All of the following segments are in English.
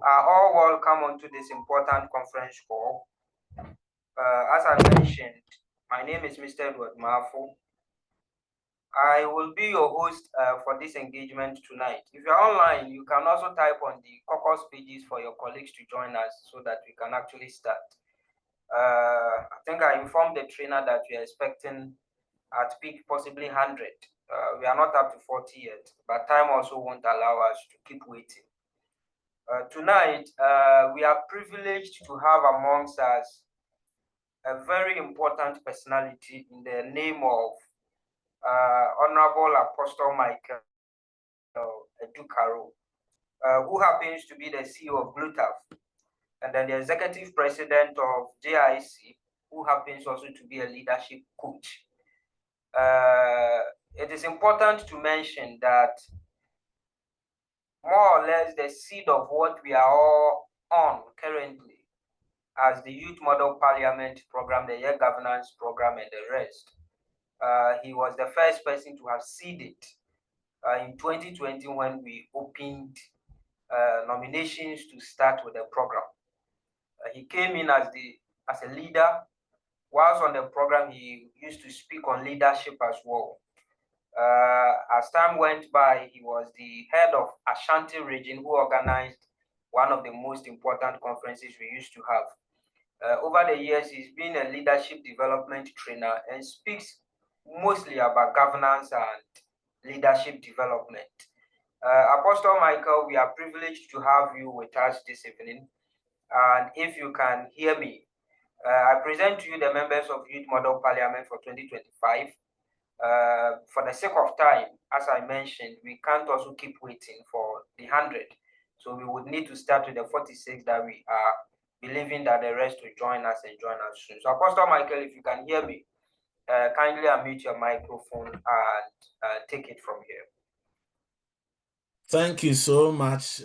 are all welcome onto this important conference call. As I mentioned, my name is Mr. Edward Mafu. I will be your host for this engagement tonight. If you're online, you can also type on the caucus pages for your colleagues to join us so that we can actually start. I think I informed the trainer that we are expecting at peak possibly 100. We are not up to 40 yet, but time also won't allow us to keep waiting. Tonight, we are privileged to have amongst us a very important personality in the name of Honorable Apostle Michael Edukaro, who happens to be the CEO of Glutaf, and then the executive president of JIC, who happens also to be a leadership coach. It is important to mention that more or less the seed of what we are all on currently as the Youth Model Parliament program, the YEC Governance program, and the rest. He was the first person to have seeded in 2020 when we opened nominations to start with the program. He came in as a leader. Whilst on the program, he used to speak on leadership as well. As time went by, he was the head of Ashanti region who organized one of the most important conferences we used to have. Over the years, he's been a leadership development trainer and speaks mostly about governance and leadership development. Apostle Michael, we are privileged to have you with us this evening. And if you can hear me, I present to you the members of Youth Model Parliament for 2025. For the sake of time, as I mentioned, we can't also keep waiting for the 100. So we would need to start with the 46 that we are believing that the rest will join us soon. So Apostle Michael, if you can hear me, kindly unmute your microphone and take it from here. Thank you so much,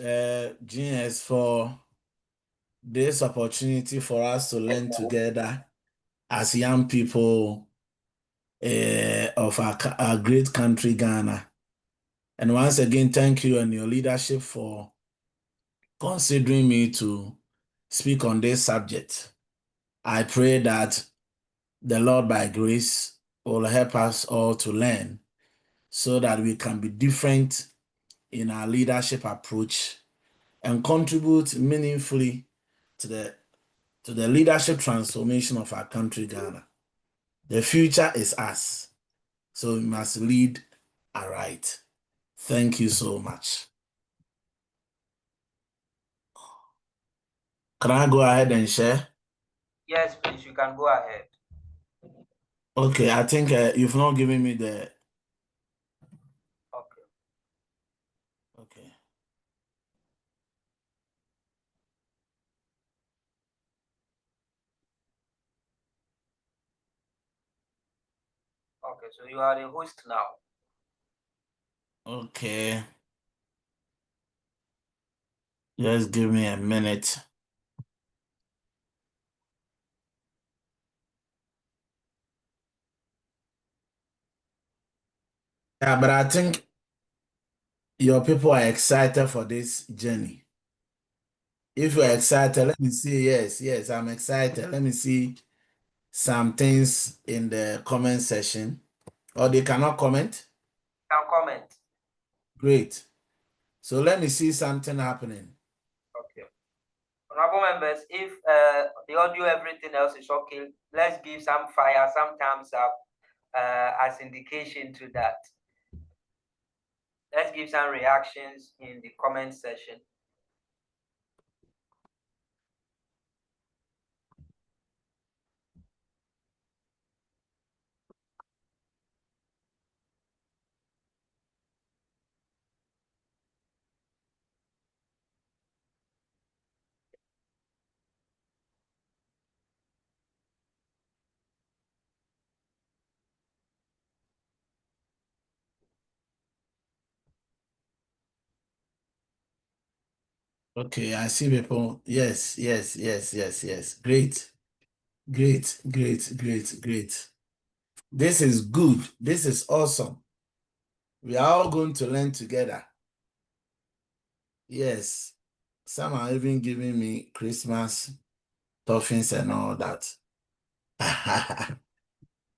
GS, for this opportunity for us to learn together as young people of our great country, Ghana. And once again, thank you and your leadership for considering me to speak on this subject. I pray that the Lord, by grace, will help us all to learn so that we can be different in our leadership approach and contribute meaningfully to the leadership transformation of our country, Ghana. The future is us, so we must lead aright. Thank you so much. Can I go ahead and share? Yes, please, you can go ahead. Okay, I think you've not given me the... Okay. Okay. Okay, so you are the host now. Okay. Just give me a minute. Yeah, but I think your people are excited for this journey. If you're excited, let me see. Yes, I'm excited. Let me see some things in the comment section. Or they cannot comment? Can comment. Great. So let me see something happening. Okay. Honorable members, if the audio, everything else is okay, let's give some fire, some thumbs up as indication to that. Let's give some reactions in the comment section. Okay, I see people. Yes. Great. This is good. This is awesome. We are all going to learn together. Yes. Some are even giving me Christmas toppings and all that.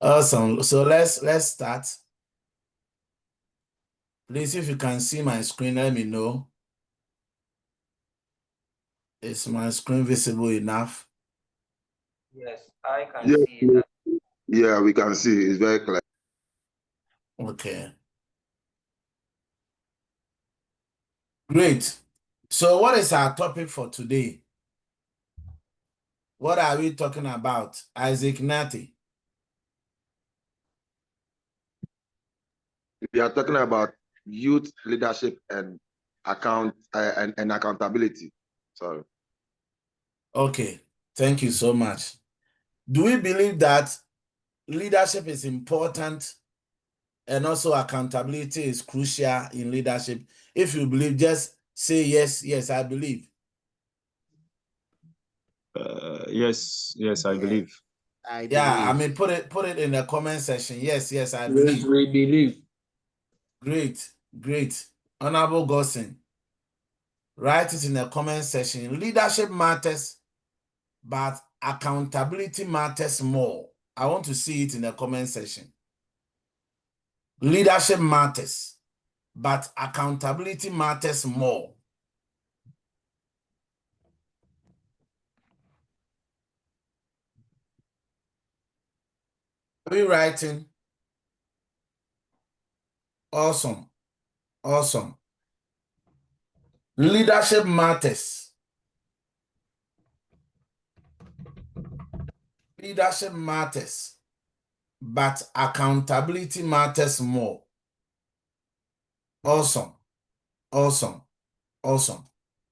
Awesome. So let's start. Please, if you can see my screen, let me know. Is my screen visible enough? Yes, I can see it. Yeah, we can see. It's very clear. Okay. Great. So what is our topic for today? What are we talking about? Isaac Nati. We are talking about youth leadership and accountability. Sorry. Okay. Thank you so much. Do we believe that leadership is important and also accountability is crucial in leadership? If you believe, just say yes, yes, I believe. Yes, I believe. I mean, put it in the comment section. Yes, I believe. Yes, we believe. Great. Honorable Gossin, write it in the comment section. Leadership matters, but accountability matters more. I want to see it in the comment section. Leadership matters, but accountability matters more. Are we writing? Awesome. Leadership matters. Leadership matters, but accountability matters more. Awesome.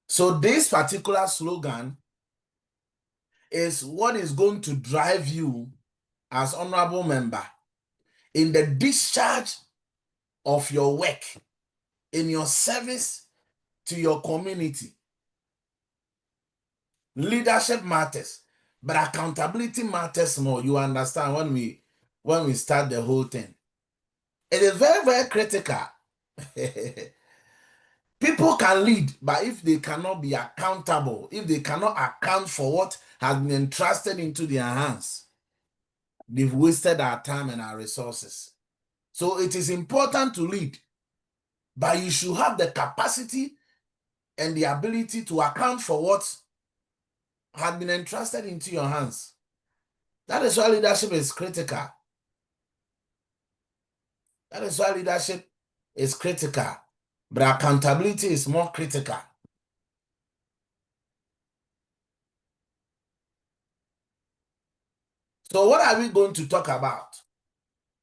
So this particular slogan is what is going to drive you as honorable member in the discharge of your work, in your service to your community. Leadership matters, but accountability matters more. You understand when we start the whole thing. It is very, very critical. People can lead, but if they cannot be accountable, if they cannot account for what has been entrusted into their hands, they've wasted our time and our resources. So it is important to lead, but you should have the capacity and the ability to account for what had been entrusted into your hands. That is why leadership is critical. But accountability is more critical. So what are we going to talk about?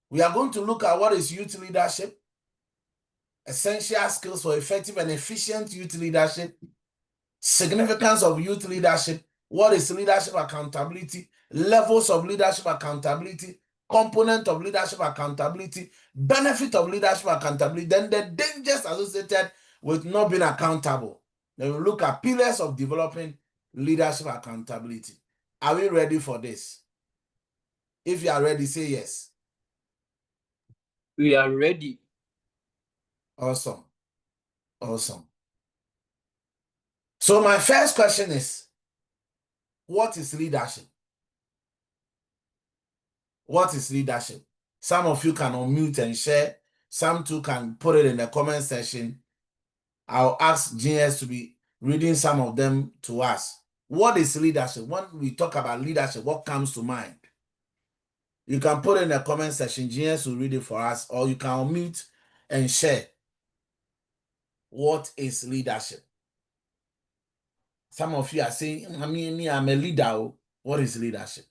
We are going to look at what is youth leadership, essential skills for effective and efficient youth leadership, significance of youth leadership, what is leadership accountability, levels of leadership accountability, component of leadership accountability, benefit of leadership accountability, then the dangers associated with not being accountable. Then we look at pillars of developing leadership accountability. Are we ready for this? If you are ready, say yes. We are ready. Awesome. So my first question is, what is leadership? What is leadership? Some of you can unmute and share. Some too can put it in the comment section. I'll ask GS to be reading some of them to us. What is leadership? When we talk about leadership, what comes to mind? You can put it in the comment section. GS will read it for us, or you can unmute and share. What is leadership? Some of you are saying, I'm a leader. What is leadership?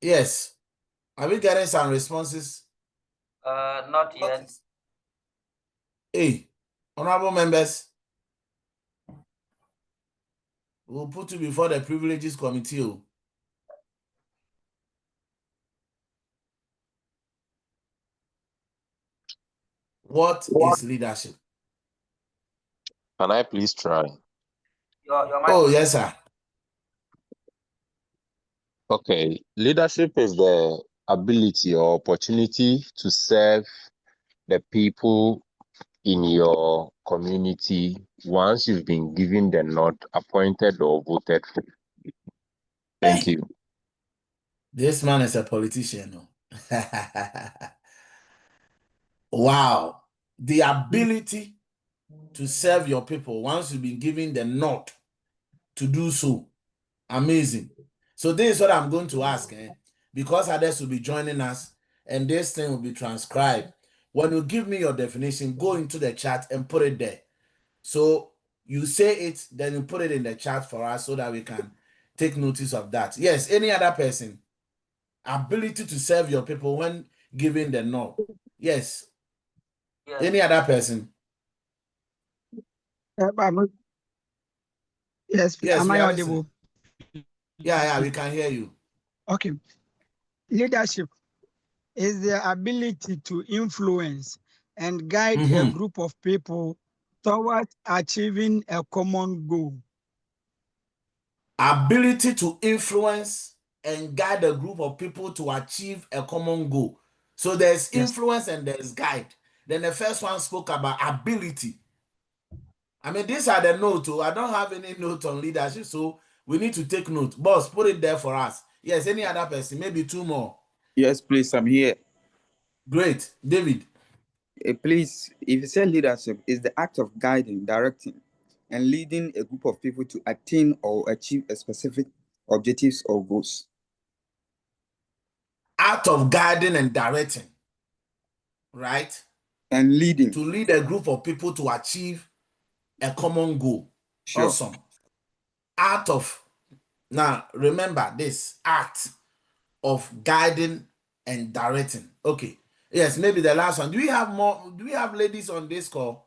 Yes. Are we getting some responses? Not yet. Hey, honorable members, we'll put you before the privileges committee. What is leadership? Can I please try? Oh, yes, sir. Okay. Leadership is the ability or opportunity to serve the people in your community once you've been given the nod, appointed or voted for. Thank Hey, you. this man is a politician. No? Wow. The ability to serve your people once you've been given the nod to do so. Amazing. So this is what I'm going to ask, because others will be joining us and this thing will be transcribed. When you give me your definition, go into the chat and put it there. So you say it, then you put it in the chat for us so that we can take notice of that. Yes, any other person? Ability to serve your people when given the nod. Yes. Yes. Any other person? Yes, Yes, am we I are audible? listening. Yeah, we can hear you. Okay. Leadership is the ability to influence and guide a group of people towards achieving a common goal. Ability to influence and guide a group of people to achieve a common goal. So there's Yes. influence and there's guide. Then the first one spoke about ability. I mean, these are the notes. I don't have any note on leadership, so we need to take note. Boss, put it there for us. Yes, any other person, maybe two more. Yes, please, I'm here. Great. David. Please, if you say leadership is the act of guiding, directing, and leading a group of people to attain or achieve a specific objectives or goals. Act of guiding and directing, right? And leading. To lead a group of people to achieve a common goal. Sure. Awesome. Act of, now remember this, act of guiding and directing. Okay. Yes, maybe the last one. Do we have more? Do we have ladies on this call?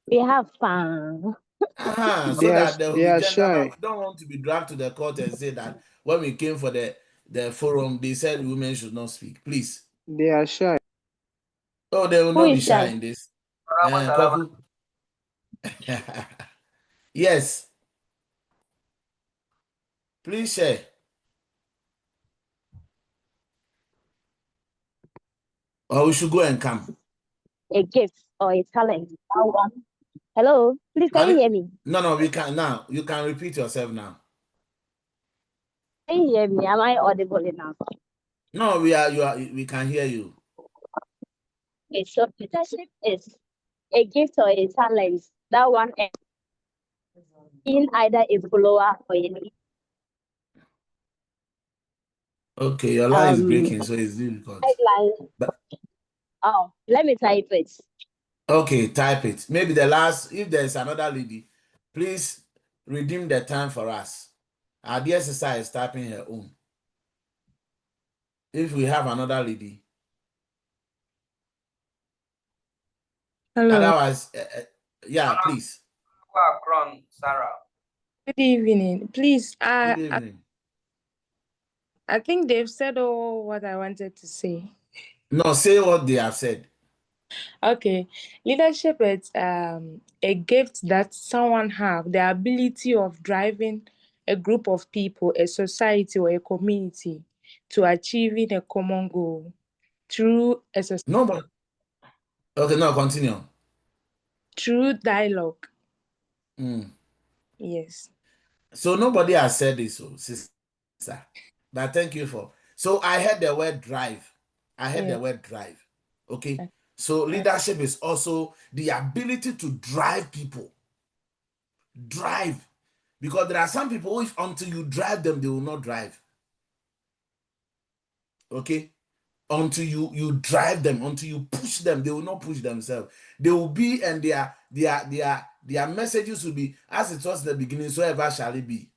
We have fun. So that there will They be are gender. shy. We don't want to be dragged to the court and say that when we came for the forum, they said women should not speak. Please. They are shy. Oh, they will Who not be is shy shy? in this. Salama. Kwaku. Yes. Please share. Or we should go and come. A gift or a talent. Hello, please can you hear me? No, we can now. You can repeat yourself now. Can you hear me? Am I audible enough? No, we can hear you. Okay, so leadership is a gift or a talent that one in either a follower or a leader. Okay, your line is breaking, so it's difficult. Let me type it. Okay, type it. Maybe the last, if there's another lady, please redeem the time for us. Our dear sister is typing her own. If we have another lady. Hello. Otherwise, yeah, please. Sarah. Good evening. Please, Good evening. I think they've said all what I wanted to say. No, say what they have said. Okay. Leadership is a gift that someone have, the ability of driving a group of people, a society or a community to achieving a common goal through No, but okay, no, continue. Through dialogue. Yes. So nobody has said this, sister. But thank you for. So I heard the word drive. The word drive. Okay. So leadership is also the ability to drive people. Drive. Because there are some people, if until you drive them, they will not drive. Okay. Until you drive them, until you push them, they will not push themselves. They will be, and their messages will be as it was in the beginning, so ever shall it be.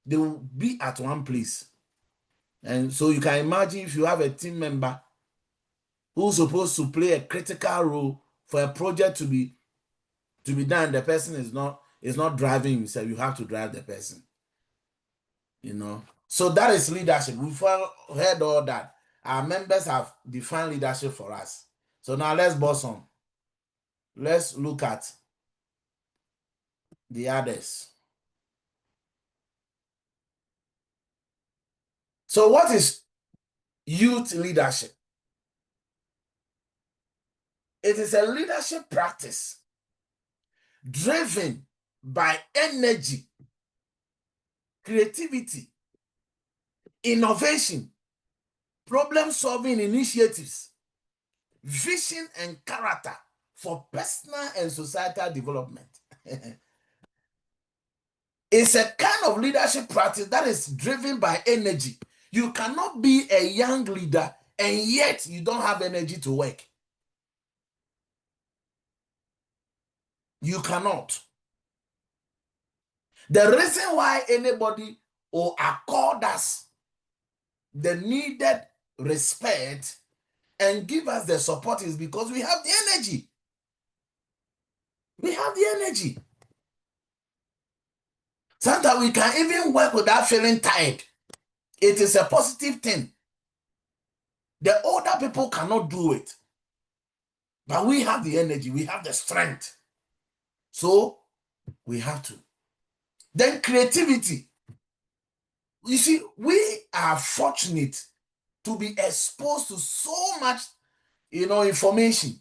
They will be at one place. And so you can imagine if you have a team member who's supposed to play a critical role for a project to be done, the person is not driving himself. You have to drive the person. So that is leadership. We've heard all that. Our members have defined leadership for us. So now let's boss on. Let's look at the others. So what is youth leadership. It is a leadership practice driven by energy, creativity, innovation, problem-solving initiatives, vision and character for personal and societal development. It's a kind of leadership practice that is driven by energy. You cannot be a young leader and yet you don't have energy to work. You cannot. The reason why anybody will accord us the needed respect and give us the support is because we have the energy. We have the energy. Sometimes we can even work without feeling tired. It is a positive thing. The older people cannot do it. But we have the energy, we have the strength. So we have to. Then creativity. You see, we are fortunate to be exposed to so much, information.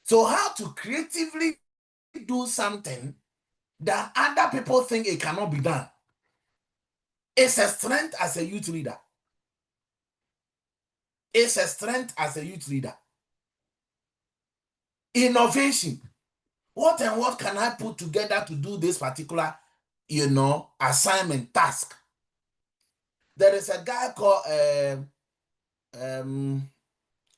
So how to creatively do something that other people think it cannot be done. It's a strength as a youth leader. It's a strength as a youth leader. Innovation. What and what can I put together to do this particular, assignment, task? There is a guy called,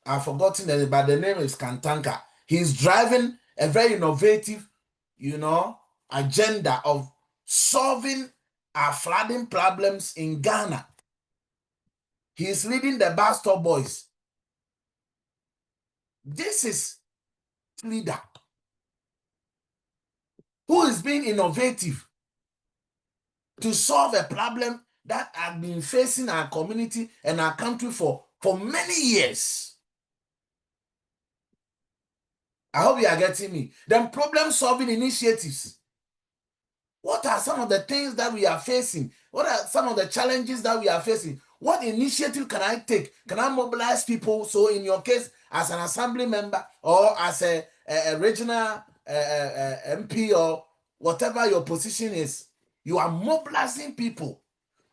I've forgotten it, but the name is Kantanka. He's driving a very innovative, agenda of solving our flooding problems in Ghana. He's leading the Bus Stop Boys. This is leader who is being innovative to solve a problem that has been facing our community and our country for many years. I hope you are getting me. Then problem-solving initiatives. What are some of the things that we are facing? What are some of the challenges that we are facing? What initiative can I take? Can I mobilize people? So in your case, as an assembly member or as a regional MP or whatever your position is, you are mobilizing people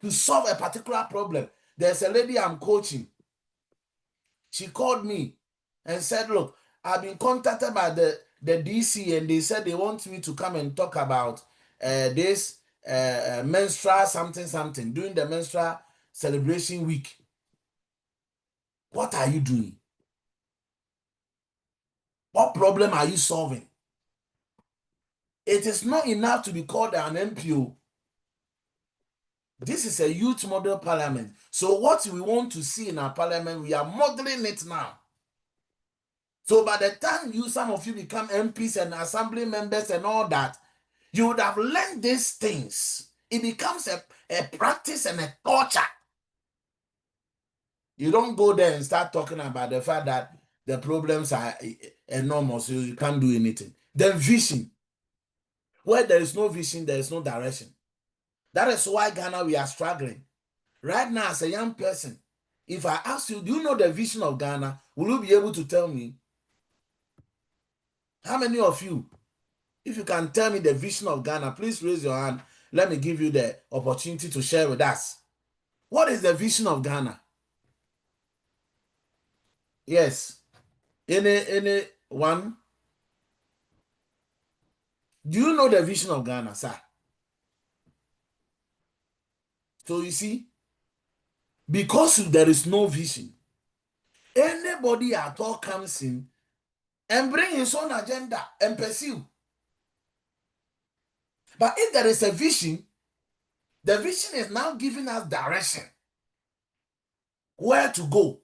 to solve a particular problem. There's a lady I'm coaching. She called me and said, look, I've been contacted by the DC and they said they want me to come and talk about this menstrual something during the menstrual celebration week. What are you doing? What problem are you solving? It is not enough to be called an MPO. This is a youth model parliament. So what we want to see in our parliament, we are modeling it now. So by the time some of you become MPs and assembly members and all that, you would have learned these things. It becomes a practice and a culture. You don't go there and start talking about the fact that the problems are enormous, so you can't do anything. Then vision. Where there is no vision, there is no direction. That is why Ghana, we are struggling. Right now, as a young person, if I ask you, do you know the vision of Ghana? Will you be able to tell me? How many of you, if you can tell me the vision of Ghana, please raise your hand. Let me give you the opportunity to share with us. What is the vision of Ghana? Yes. Any one? Do you know the vision of Ghana, sir? So you see, because there is no vision, anybody at all comes in and bring his own agenda and pursue. But if there is a vision, the vision is now giving us direction. Where to go,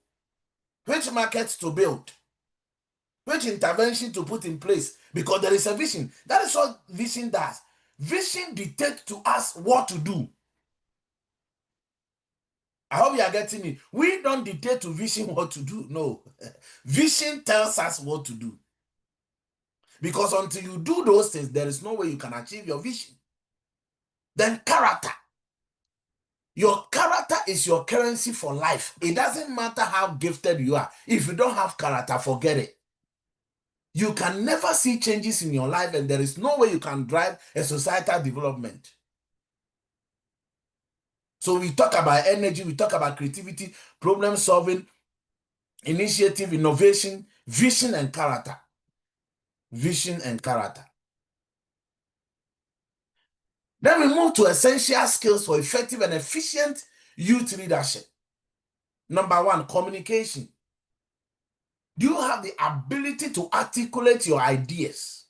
which markets to build, which intervention to put in place, because there is a vision. That is what vision does. Vision dictates to us what to do. I hope you are getting me. We don't dictate to vision what to do. No. Vision tells us what to do. Because until you do those things, there is no way you can achieve your vision. Then character. Your character is your currency for life. It doesn't matter how gifted you are. If you don't have character, forget it. You can never see changes in your life, and there is no way you can drive a societal development. So we talk about energy, we talk about creativity, problem solving, initiative, innovation, vision, and character. Vision and character. Then we move to essential skills for effective and efficient youth leadership. Number 1, communication. Do you have the ability to articulate your ideas?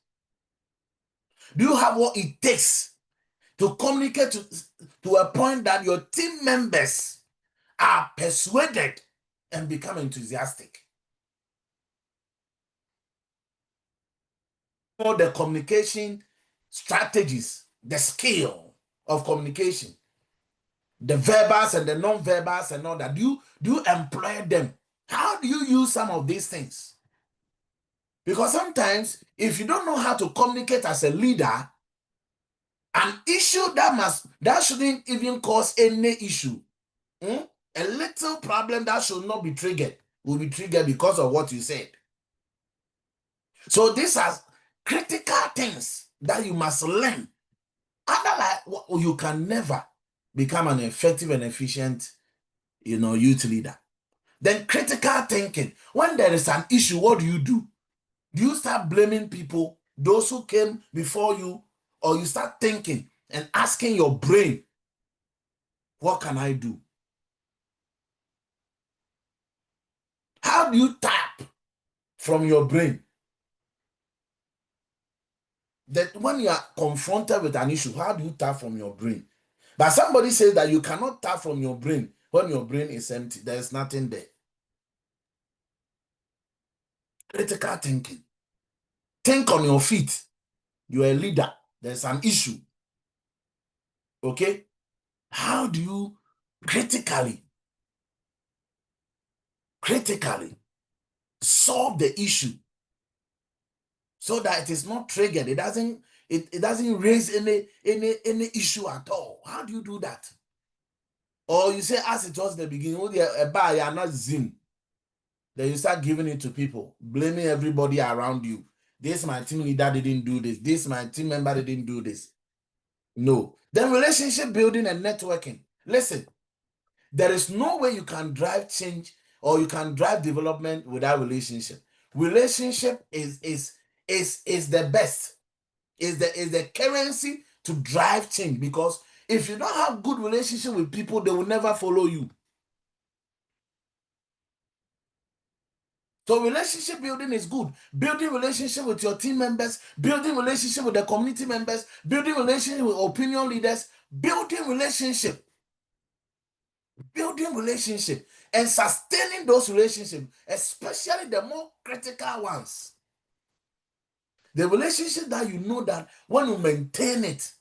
Do you have what it takes to communicate to a point that your team members are persuaded and become enthusiastic? All the communication strategies, the skill of communication, the verbals and the non-verbals and all that. Do you employ them? How do you use some of these things? Because sometimes if you don't know how to communicate as a leader, an issue that shouldn't even cause any issue, a little problem that should not be triggered will be triggered because of what you said. So these are critical things that you must learn. Otherwise, you can never become an effective and efficient, youth leader. Then critical thinking. When there is an issue, what do? Do you start blaming people, those who came before you, or you start thinking and asking your brain, what can I do? How do you tap from your brain? That when you are confronted with an issue, how do you tap from your brain? But somebody says that you cannot tap from your brain when your brain is empty. There is nothing there. Critical thinking. Think on your feet. You are a leader. There's an issue. Okay? How do you critically solve the issue so that it is not triggered? It doesn't raise any issue at all. How do you do that? Or you say, as it was the beginning, you are not Zim. Then you start giving it to people, blaming everybody around you. This my team leader didn't do this. This my team member didn't do this. No. Then relationship building and networking. Listen, there is no way you can drive change or you can drive development without relationship. Relationship is the best. Is the currency to drive change, because if you don't have good relationship with people, they will never follow you. So relationship building is good. Building relationship with your team members, building relationship with the community members, building relationship with opinion leaders, building relationship and sustaining those relationships, especially the more critical ones. The relationship that you know that when you maintain it,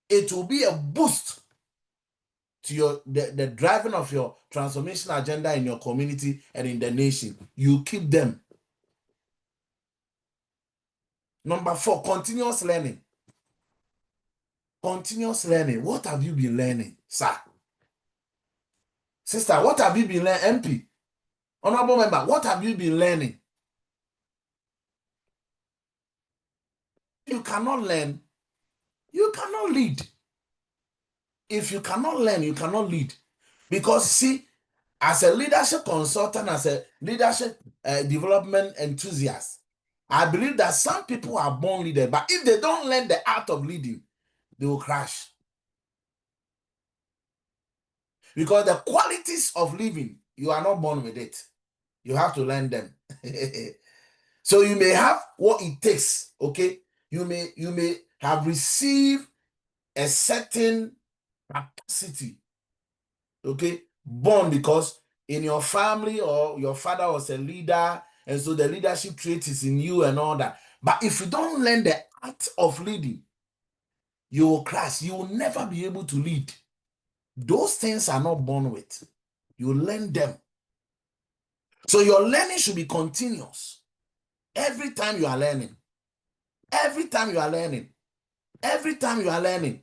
it will be a boost to the driving of your transformation agenda in your community and in the nation. You keep them. Number 4, continuous learning. Continuous learning. What have you been learning, sir? Sister, what have you been learning? MP, honorable member, what have you been learning? You cannot learn, you cannot lead. If you cannot learn, you cannot lead. Because see, as a leadership consultant, as a leadership development enthusiast, I believe that some people are born leaders, but if they don't learn the art of leading, they will crash. Because the qualities of living, you are not born with it. You have to learn them. So you may have what it takes, okay? You may have received a certain capacity, okay? Born because in your family or your father was a leader, and so the leadership trait is in you and all that. But if you don't learn the art of leading, you will crash. You will never be able to lead. Those things are not born with. You learn them. So your learning should be continuous. Every time you are learning. Every time you are learning. Every time you are learning.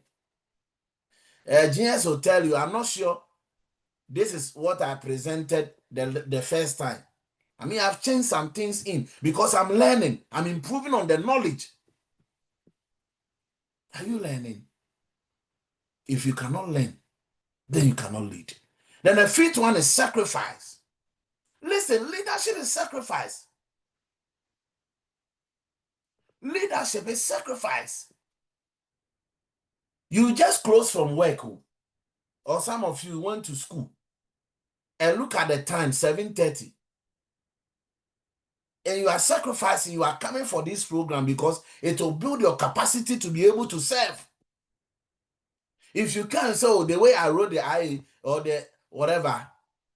GS will tell you, I'm not sure this is what I presented the first time. I mean, I've changed some things in because I'm learning. I'm improving on the knowledge. Are you learning? If you cannot learn, then you cannot lead. Then the fifth one is sacrifice. Listen, leadership is sacrifice. Leadership is sacrifice. You just close from work, or some of you went to school, and look at the time, 7:30. And you are sacrificing, you are coming for this program because it will build your capacity to be able to serve. If you can't, so the way I wrote the I or the whatever,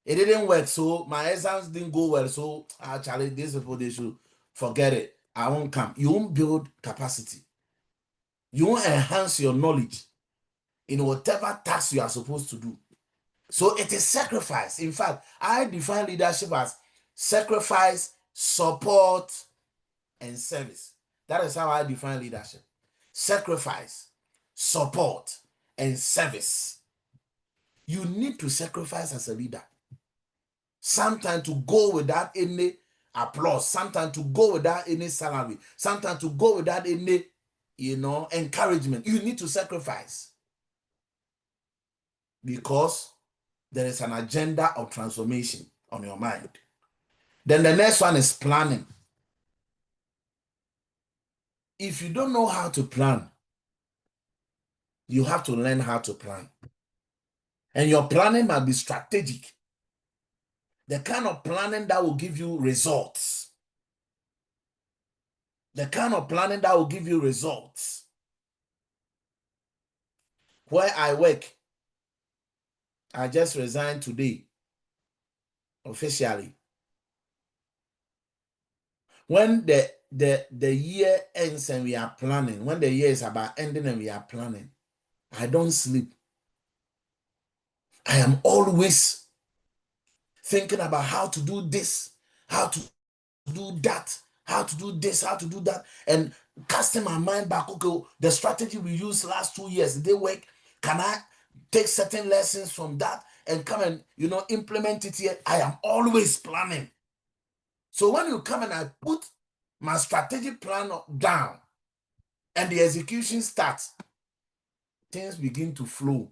it didn't work. So my exams didn't go well. So actually, these people, they should forget it. I won't come. You won't build capacity. You won't enhance your knowledge in whatever task you are supposed to do. So it is sacrifice. In fact, I define leadership as sacrifice, support, and service. That is how I define leadership. Sacrifice, support, and service. You need to sacrifice as a leader. Sometimes to go without any applause, sometimes to go without any salary, sometimes to go without any, encouragement. You need to sacrifice because there is an agenda of transformation on your mind. Then the next one is planning. If you don't know how to plan, you have to learn how to plan. And your planning must be strategic. The kind of planning that will give you results. The kind of planning that will give you results. Where I work, I just resigned today, officially. When the year ends and we are planning, when the year is about ending and we are planning, I don't sleep. I am always thinking about how to do this, how to do that, how to do this, how to do that, and casting my mind back. Okay, the strategy we used last 2 years, did they work? Can I take certain lessons from that and come and implement it here? I am always planning. So when you come and I put my strategic plan down and the execution starts, things begin to flow.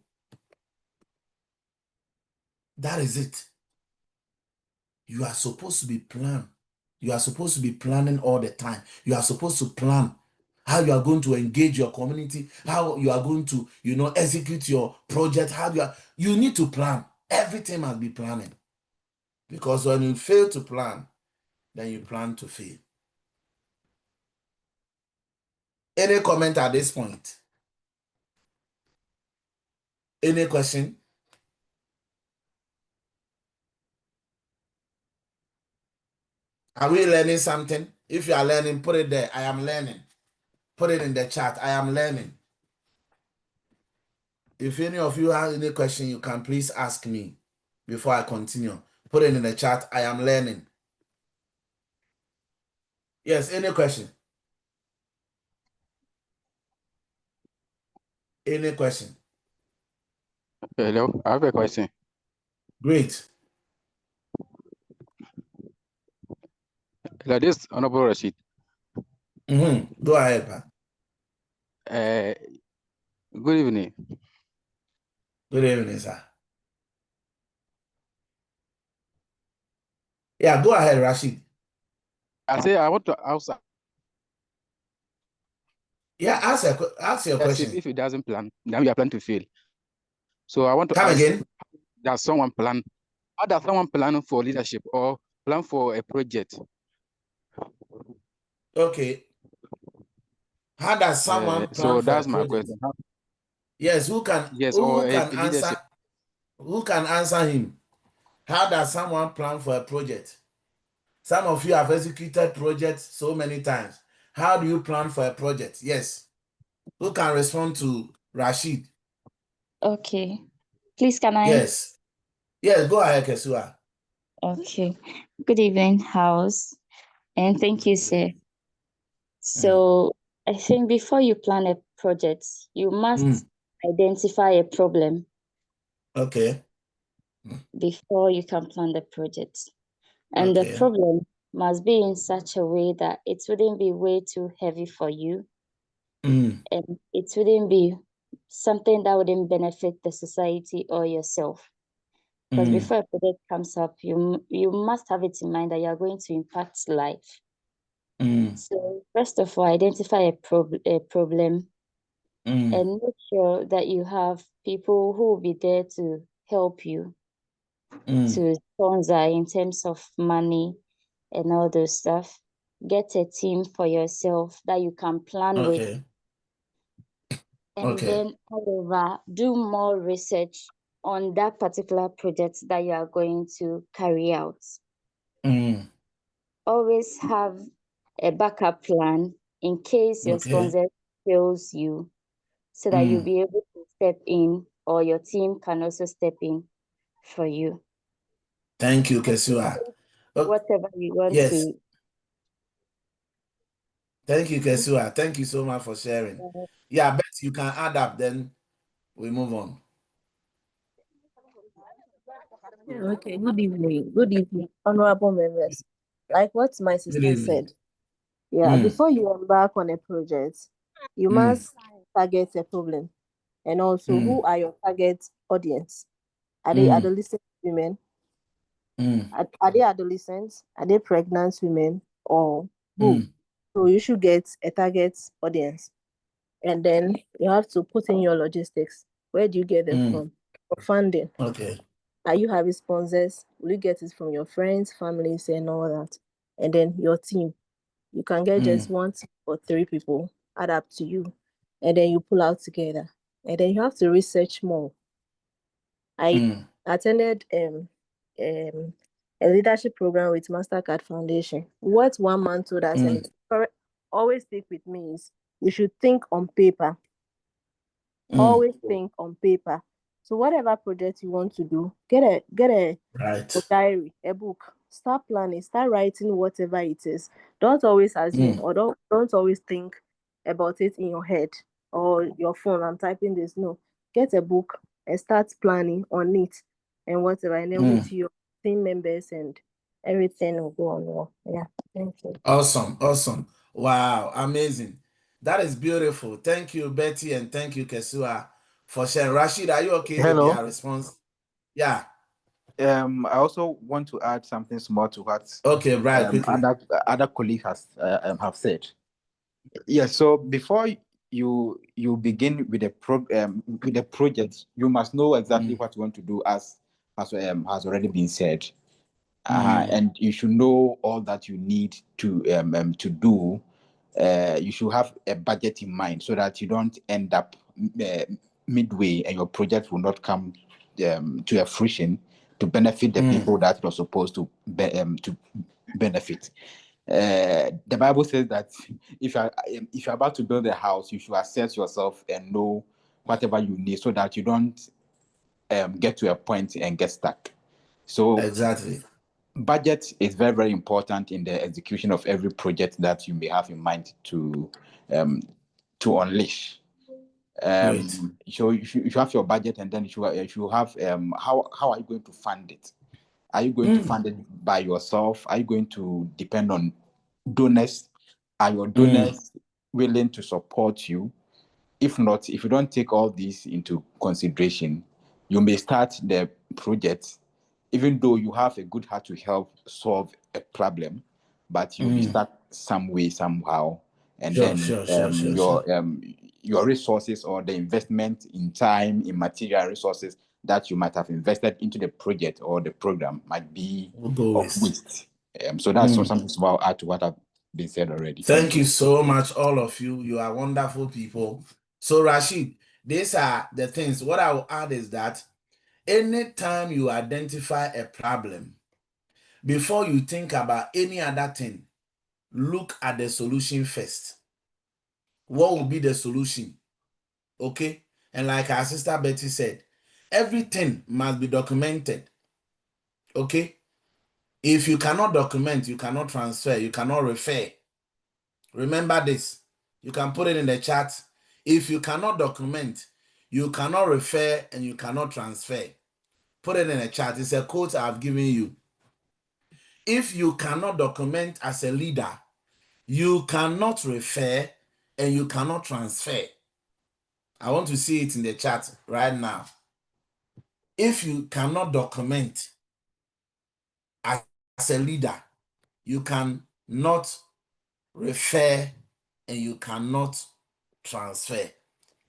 That is it. You are supposed to be planned. You are supposed to be planning all the time. You are supposed to plan how you are going to engage your community, how you are going to, execute your project, you need to plan. Everything must be planning. Because when you fail to plan, then you plan to fail. Any comment at this point? Any question? Are we learning something? If you are learning, put it there. I am learning. Put it in the chat. I am learning. If any of you have any question, you can please ask me before I continue. Put it in the chat. I am learning. Yes, any question? Any question? Hello, I have a question. Great. Like this, Honorable Rashid. Go ahead, Pa. Good evening. Good evening, sir. Yeah, go ahead, Rashid. I say I want to ask. Yeah, ask your question. If it doesn't plan, then we are planning to fail. So I want to Come ask, again. does someone plan? How does someone plan for leadership or plan for a project? Okay. How does someone plan so for that's a my project? question. Yes, who can answer? Who can answer him? How does someone plan for a project? Some of you have executed projects so many times. How do you plan for a project? Yes. Who can respond to Rashid? Okay. Please, can I? Yes. Yes, go ahead, Kesua. Okay. Good evening, house. And thank you, sir. So I think before you plan a project, you must identify a problem Okay. before you can plan the project. And the Okay. problem must be in such a way that it wouldn't be way too heavy for you. And it wouldn't be something that wouldn't benefit the society or yourself. Because before a project comes up, you must have it in mind that you're going to impact life. So first of all, identify a problem and make sure that you have people who will be there to help you, to sponsor in terms of money and all those stuff. Get a team for yourself that you can plan with. Okay. And then, however, do more research on that particular project that you are going to carry out. Always have a backup plan in case your sponsor fails you, so that you'll be able to step in, or your team can also step in for you. Thank you, Kesua. Whatever you want to. Thank you, Kesua. Thank you so much for sharing. Yeah, bet you can add up, then we move on. Okay, good evening. Good evening, honorable members. Like what my sister said, before you embark on a project, you must target a problem. And also, who are your target audience? Are they adolescent women? Are they adolescents? Are they pregnant women? Or who? So you should get a target audience. And then you have to put in your logistics. Where do you get them from? For funding. Okay. Are you having sponsors? Will you get it from your friends, families, and all that? And then your team. You can get just 1 or 3 people, add up to you. And then you pull out together. And then you have to research more. I attended a leadership program with MasterCard Foundation. What one man told us, and always stick with me, is you should think on paper. Always think on paper. So whatever project you want to do, get a diary, a book. Start planning, start writing whatever it is. Don't always assume or don't always think about it in your head or your phone. I'm typing this. No, get a book and start planning on it and whatever. And then with your team members and everything will go on well. Yeah, thank you. Awesome. Wow, amazing. That is beautiful. Thank you, Betty, and thank you, Kesua, for sharing. Rashid, are you okay with your response? Yeah. I also want to add something small to what quickly. other colleagues have said. Yes, so before you begin with a project, you must know exactly what you want to do, as has already been said. And you should know all that you need to do. You should have a budget in mind so that you don't end up midway and your project will not come to a fruition to benefit the people that it was supposed to benefit. The Bible says that if you're about to build a house, you should assess yourself and know whatever you need so that you don't get to a point and get stuck. So exactly, budget is very, very important in the execution of every project that you may have in mind to unleash. So you have your budget, and then you should have how are you going to fund it? Are you going to fund it by yourself? Are you going to depend on donors? Are your donors willing to support you? If not, if you don't take all these into consideration, you may start the project, even though you have a good heart to help solve a problem, but you'll be stuck some way, somehow. And your resources or the investment in time, in material resources that you might have invested into the project or the program might be of waste. So that's something small add to what I've been said already. Thank you so much, all of you. You are wonderful people. So Rashid, these are the things. What I will add is that anytime you identify a problem, before you think about any other thing, look at the solution first. What will be the solution? Okay? And like our sister Betty said, everything must be documented. Okay? If you cannot document, you cannot transfer, you cannot refer. Remember this. You can put it in the chat. If you cannot document, You cannot refer and you cannot transfer. Put it in a chat. It's a quote I've given you. If you cannot document as a leader, you cannot refer and you cannot transfer. I want to see it in the chat right now. If you cannot document as a leader, you cannot refer and you cannot transfer.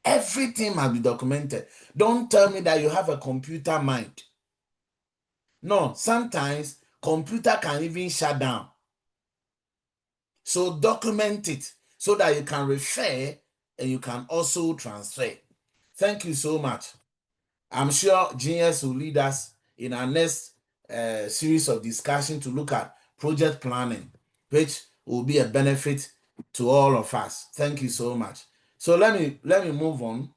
Everything must be documented. Don't tell me that you have a computer mind. No, sometimes computer can even shut down. So document it so that you can refer and you can also transfer. Thank you so much. I'm sure Genius will lead us in our next series of discussion to look at project planning, which will be a benefit to all of us. Thank you so much. So let me move on.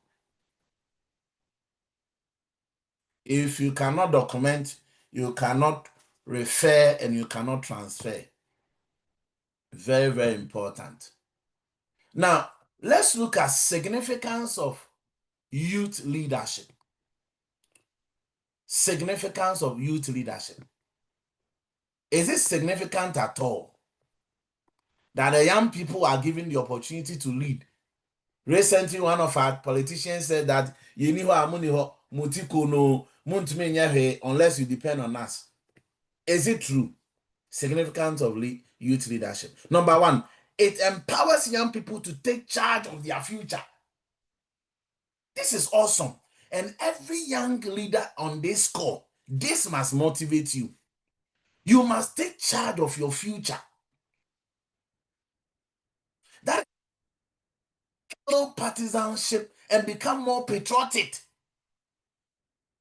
If you cannot document, you cannot refer and you cannot transfer. Very, very important. Now, let's look at significance of youth leadership. Significance of youth leadership. Is it significant at all that the young people are given the opportunity to lead? Recently, one of our politicians said that unless you depend on us. Is it true? Significance of youth leadership. Number one, it empowers young people to take charge of their future. This is awesome. And every young leader on this call, this must motivate you. You must take charge of your future. That partisanship and become more patriotic.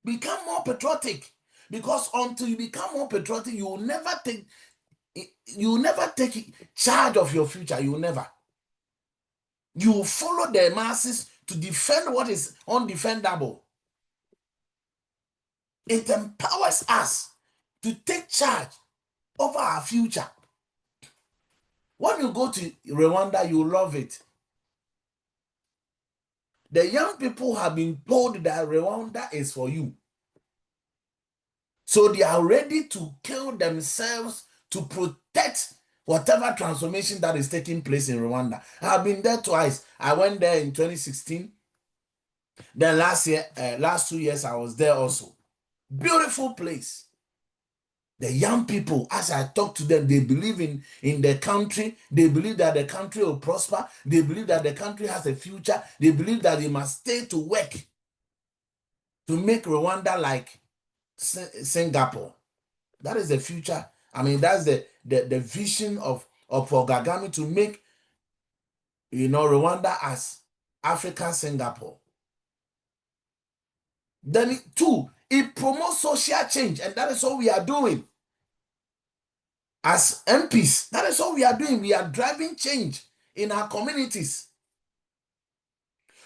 Become more patriotic. Because until you become more patriotic, you will never take charge of your future. You will never. You will follow the masses to defend what is undefendable. It empowers us to take charge over our future. When you go to Rwanda, you love it. The young people have been told that Rwanda is for you. So they are ready to kill themselves to protect whatever transformation that is taking place in Rwanda. I've been there twice. I went there in 2016. Then last 2 years, I was there also. Beautiful place. The young people, as I talk to them, they believe in the country. They believe that the country will prosper. They believe that the country has a future. They believe that they must stay to work to make Rwanda like Singapore. That is the future. I mean, that's the vision of Kagame, to make, Rwanda as African Singapore. Then two, it promotes social change, and that is what we are doing. As MPs, that is what we are doing. We are driving change in our communities.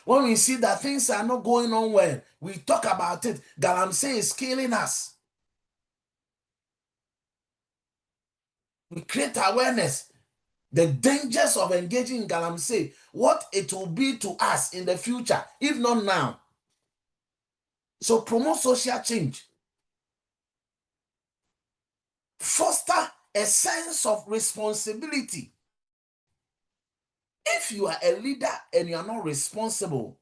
When we see that things are not going on well, we talk about it. Galamsey is killing us. We create awareness. The dangers of engaging in Galamsey, what it will be to us in the future, if not now. So promote social change. Foster a sense of responsibility. If you are a leader and you are not responsible,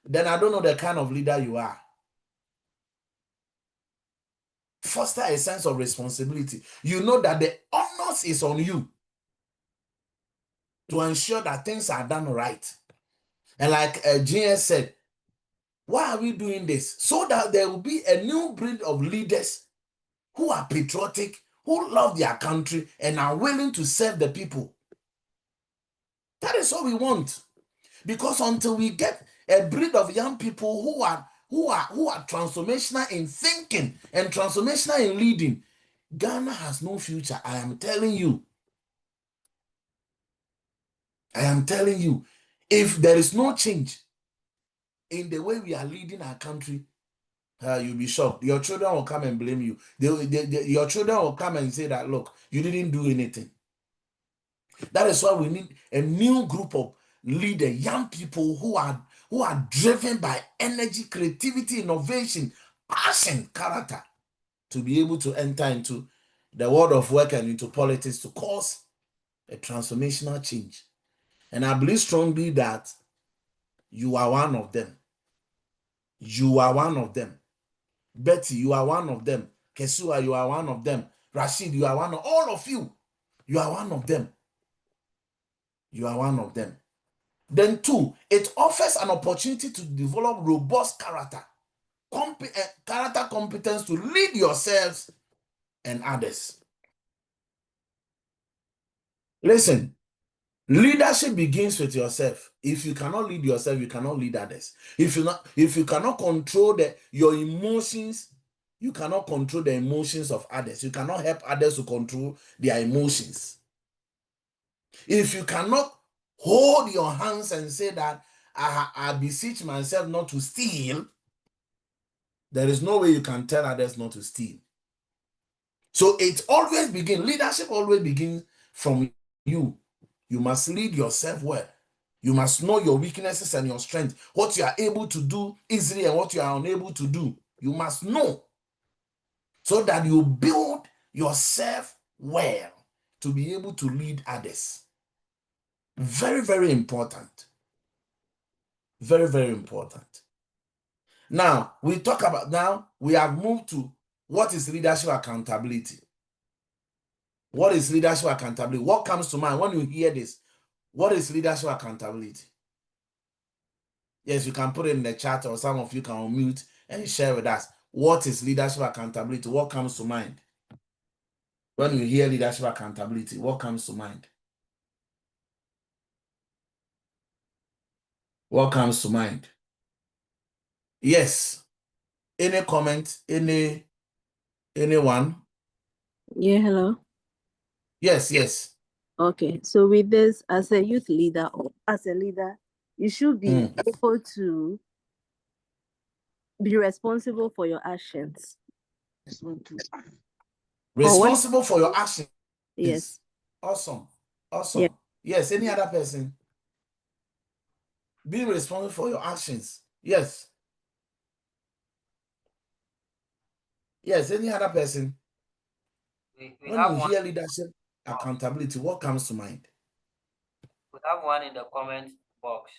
then I don't know the kind of leader you are. Foster a sense of responsibility. You know that the onus is on you to ensure that things are done right. And like GS said, why are we doing this? So that there will be a new breed of leaders who are patriotic, who love their country, and are willing to serve the people. That is what we want. Because until we get a breed of young people who are transformational in thinking and transformational in leading, Ghana has no future. I am telling you. I am telling you, if there is no change in the way we are leading our country, you'll be shocked. Your children will come and blame you. Your children will come and say that, look, you didn't do anything. That is why we need a new group of leaders, young people who who are driven by energy, creativity, innovation, passion, character, to be able to enter into the world of work and into politics to cause a transformational change. And I believe strongly that you are one of them. You are one of them. Betty, you are one of them. Kesua, you are one of them. Rashid, you are one of all of you. You are one of them. You are one of them. Then two, it offers an opportunity to develop robust character competence to lead yourselves and others. Listen, leadership begins with yourself. If you cannot lead yourself, you cannot lead others. If you cannot control your emotions, you cannot control the emotions of others. You cannot help others to control their emotions. If you cannot hold your hands and say that I beseech myself not to steal, there is no way you can tell others not to steal. So it always begins, leadership always begins from you. You must lead yourself well. You must know your weaknesses and your strengths, what you are able to do easily and what you are unable to do. You must know so that you build yourself well to be able to lead others. Very, very important. Very, very important. Now, we have moved to what is leadership accountability. What is leadership accountability? What comes to mind when you hear this? What is leadership accountability? Yes, you can put it in the chat or some of you can unmute and share with us. What is leadership accountability? What comes to mind? When you hear leadership accountability, what comes to mind? What comes to mind? Yes. Any comment? Anyone? Yeah, hello. Yes. Okay, so with this, as a youth leader or as a leader, you should be able to be responsible for your actions. Responsible for your actions. Yes. Awesome. Yeah. Yes, any other person? Be responsible for your actions. Yes. Yes, any other person? When you hear leadership accountability, what comes to mind? We have one in the comment box.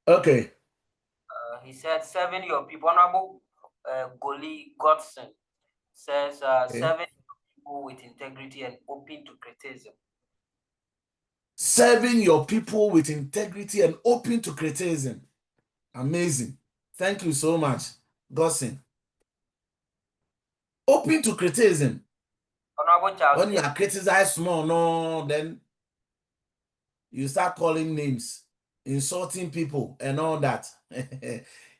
Okay. He said, serving your people. Honorable Goli Godson says, serving people with integrity and open to criticism. Serving your people with integrity and open to criticism. Amazing. Thank you so much, Godson. Open to criticism. Honorable Charles, when you are criticized small, then you start calling names, insulting people and all that.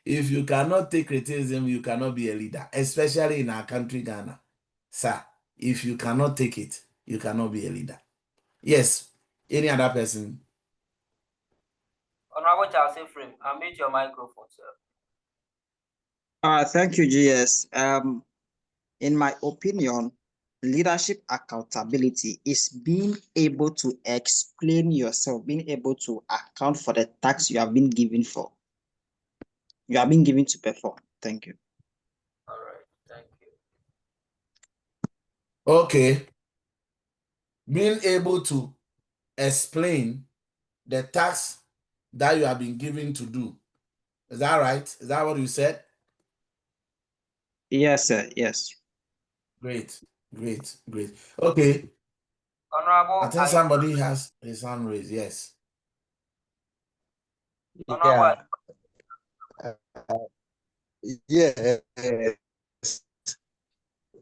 If you cannot take criticism, you cannot be a leader, especially in our country, Ghana. Sir, if you cannot take it, you cannot be a leader. Yes. Any other person? Honorable Charles Ephraim, unmute your microphone, sir. Thank you, GS. In my opinion, leadership accountability is being able to explain yourself, being able to account for the tasks you have been given for. You have been given to perform. Thank you. All right, thank you. Okay. Being able to explain the tasks that you have been given to do. Is that right? Is that what you said? Yes, sir. Yes. Great. Okay. Honorable, I think somebody has his hand raised. Yes. Honorable. Yeah.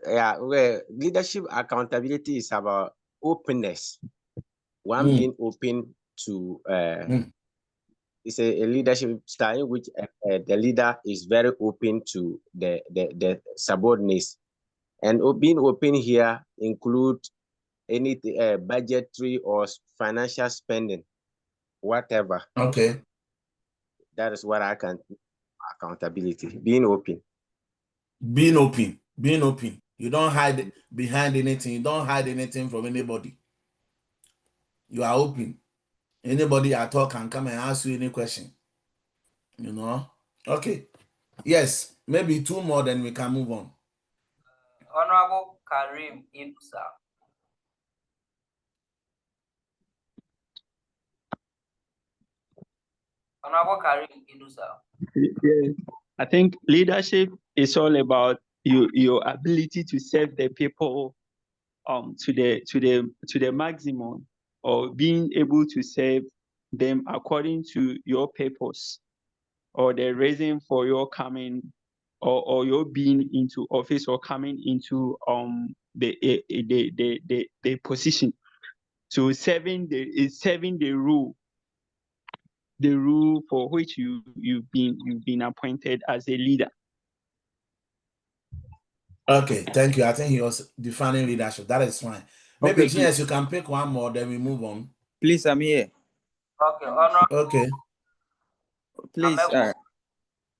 Yeah. Well, leadership accountability is about openness. One being open to it's a leadership style in which the leader is very open to the subordinates, and being open here include any budgetary or financial spending, whatever. Okay. That is what I can accountability. Being open. Being open. You don't hide behind anything. You don't hide anything from anybody. You are open. Anybody at all can come and ask you any question. You know? Okay. Yes, maybe 2 more, then we can move on. Honorable Karim Inusa. Honorable Karim Inusa. Yeah. I think leadership is all about your ability to serve the people to the maximum, or being able to serve them according to your purpose or the reason for your coming or your being into office or coming into the position. So serving the rule for which you've been appointed as a leader. Okay, thank you. I think he was defining leadership. That is fine. Maybe Okay, GS, you can pick one more, then we move on. Please, I'm here. Okay, Honorable Okay. Please, Amebu.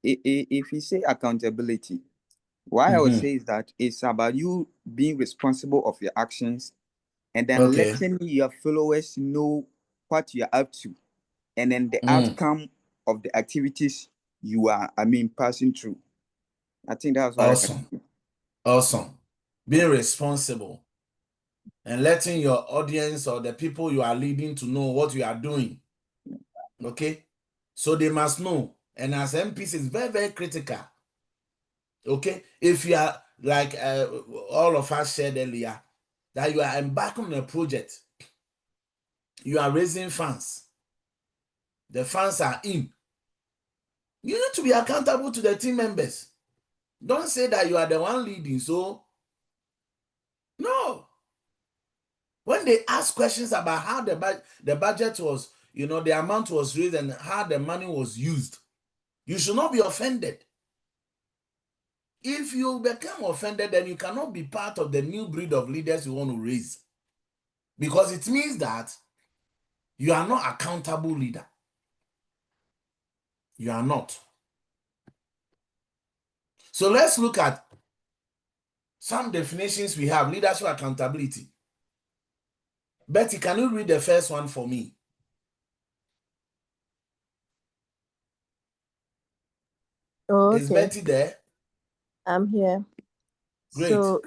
if you say accountability, what I would say is that it's about you being responsible of your actions and then Okay. letting your followers know what you're up to, and then the outcome of the activities you are, passing through. I think that's what I can do. Awesome. Being responsible and letting your audience or the people you are leading to know what you are doing. Okay? So they must know. And as MPs, it's very, very critical. Okay? If you are, like all of us shared earlier, that you are embarking on a project, you are raising funds, the funds are in, you need to be accountable to the team members. Don't say that you are the one leading. So, no. When they ask questions about how the budget was, the amount was raised and how the money was used, you should not be offended. If you become offended, then you cannot be part of the new breed of leaders you want to raise. Because it means that you are not an accountable leader. You are not. So let's look at some definitions we have. Leadership accountability. Betty, can you read the first one for me? Oh, Is okay. Betty there? I'm here. Great. So,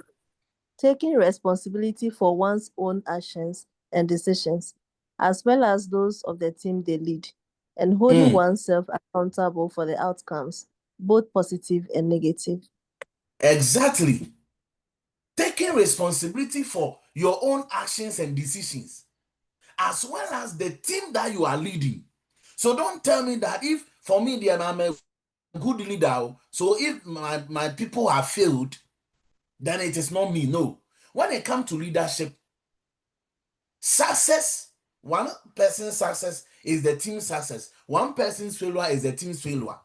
taking responsibility for one's own actions and decisions, as well as those of the team they lead, and holding oneself accountable for the outcomes, both positive and negative. Exactly. Taking responsibility for your own actions and decisions, as well as the team that you are leading. So don't tell me that if, for me, I'm a good leader, so if my people have failed, then it is not me. No. When it comes to leadership, success, one person's success is the team's success. One person's failure is the team's failure.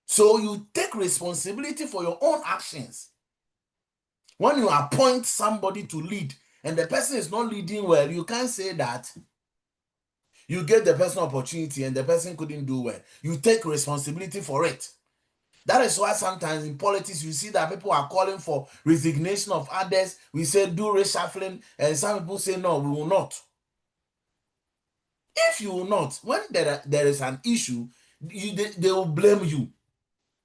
So you take responsibility for your own actions. When you appoint somebody to lead and the person is not leading well, you can't say that you gave the person opportunity and the person couldn't do well. You take responsibility for it. That is why sometimes in politics you see that people are calling for resignation of others. We say do reshuffling, and some people say no, we will not. If you will not, when there is an issue, they will blame you,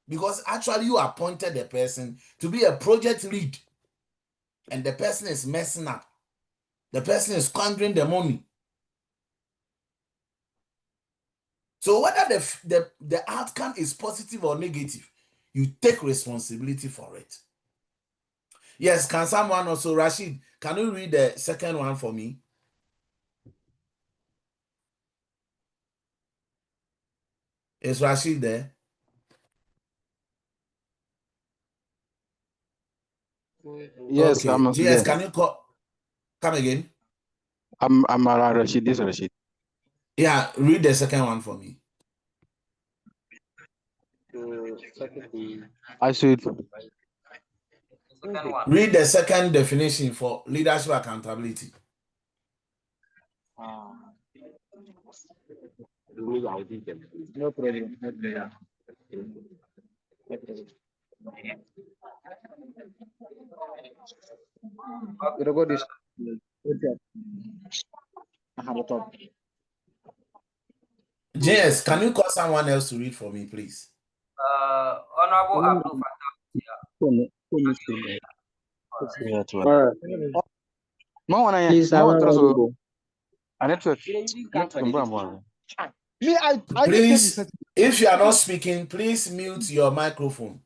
because actually you appointed the person to be a project lead and the person is messing up. The person is squandering the money. So whether the outcome is positive or negative, you take responsibility for it. Yes, can someone also, Rashid, can you read the second one for me? Is Rashid there? Yes, Okay. I'm also GS, there. can you come again? I'm around Rashid. This is Rashid. Yeah, read the second one for me. I should read the second definition for leadership accountability. No problem. JS, can you call someone else to read for me, please? Honorable Abdul Fattah. All right. Please, I'm not audible. Please, if you are not speaking, please mute your microphone.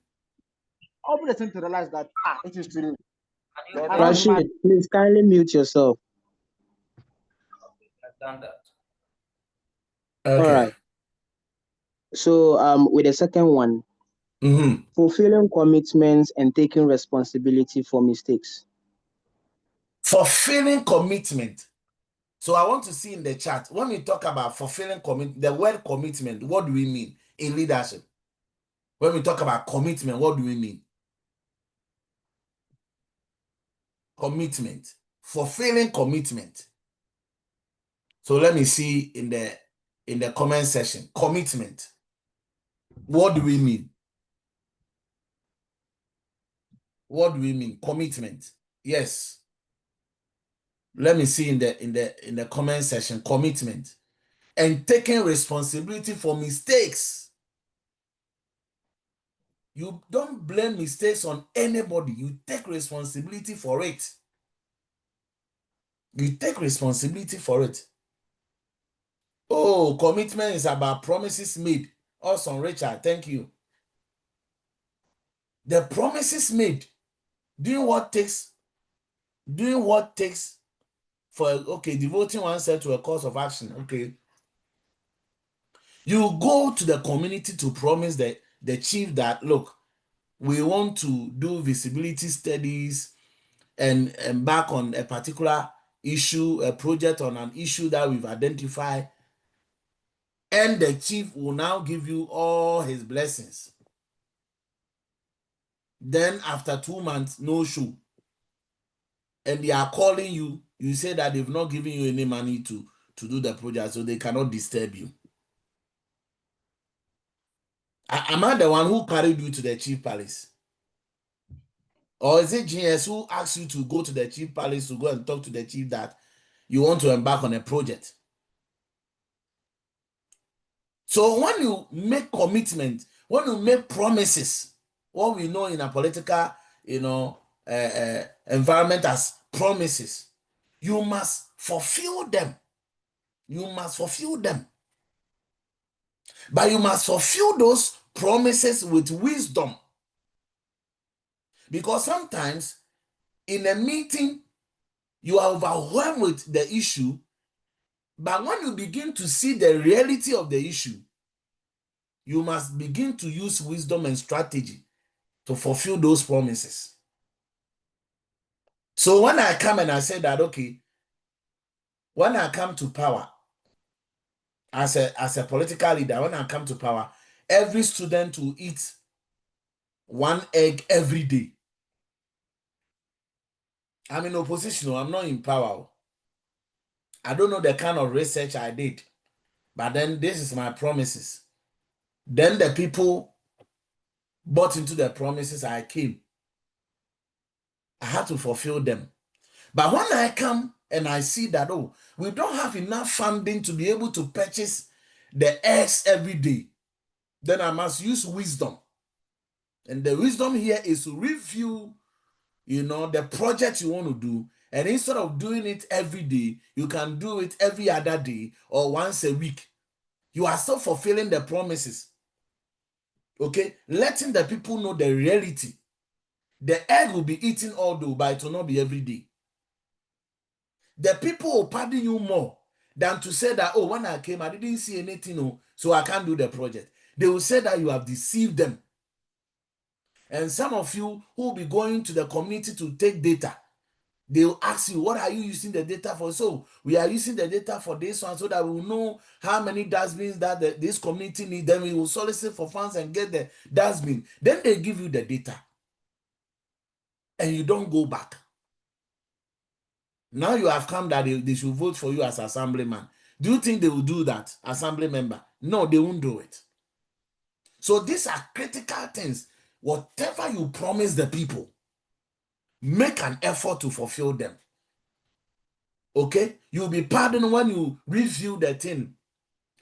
Rashid, please kindly mute yourself. I've done that. Okay. All right. So, with the second one, fulfilling commitments and taking responsibility for mistakes. Fulfilling commitment. So I want to see in the chat, when we talk about fulfilling commitment, the word commitment, what do we mean in leadership? When we talk about commitment, what do we mean? Commitment. Fulfilling commitment. So let me see in the comment section. Commitment. What do we mean? What do we mean? Commitment. Yes. Let me see in the comment section. Commitment. And taking responsibility for mistakes. You don't blame mistakes on anybody. You take responsibility for it. You take responsibility for it. Oh, commitment is about promises made. Awesome, Richard. Thank you. The promises made. Doing what takes for, okay, devoting oneself to a cause of action. Okay. You go to the community to promise the chief that, look, we want to do visibility studies and embark on a particular issue, a project on an issue that we've identified. And the chief will now give you all his blessings. Then after 2 months, no show. And they are calling you, you say that they've not given you any money to do the project, so they cannot disturb you. Am I the one who carried you to the chief palace? Or is it GS who asked you to go to the chief palace to go and talk to the chief that you want to embark on a project? So when you make commitment, when you make promises, what we know in a political, environment as promises, you must fulfill them. You must fulfill them. But you must fulfill those promises with wisdom. Because sometimes in a meeting, you are overwhelmed with the issue, but when you begin to see the reality of the issue, you must begin to use wisdom and strategy to fulfill those promises. So when I come and I say that, okay, when I come to power, as a political leader, when I come to power, every student will eat 1 egg every day. I'm in opposition, I'm not in power. I don't know the kind of research I did, but then this is my promises. Then the people bought into the promises. I came. I had to fulfill them. But when I come and I see that, oh, we don't have enough funding to be able to purchase the eggs every day, then I must use wisdom. And the wisdom here is to review, the project you want to do. And instead of doing it every day, you can do it every other day or once a week. You are still fulfilling the promises. Okay? Letting the people know the reality. The egg will be eaten all day, but it will not be every day. The people will pardon you more than to say that, oh, when I came, I didn't see anything, so I can't do the project. They will say that you have deceived them. And some of you who will be going to the community to take data, they will ask you, what are you using the data for? So we are using the data for this one so that we will know how many dustbins that this community needs. Then we will solicit for funds and get the dustbin. Then they give you the data. And you don't go back. Now you have come that they should vote for you as assemblyman. Do you think they will do that, assembly member? No, they won't do it. So these are critical things. Whatever you promise the people, make an effort to fulfill them. Okay? You'll be pardoned when you review the thing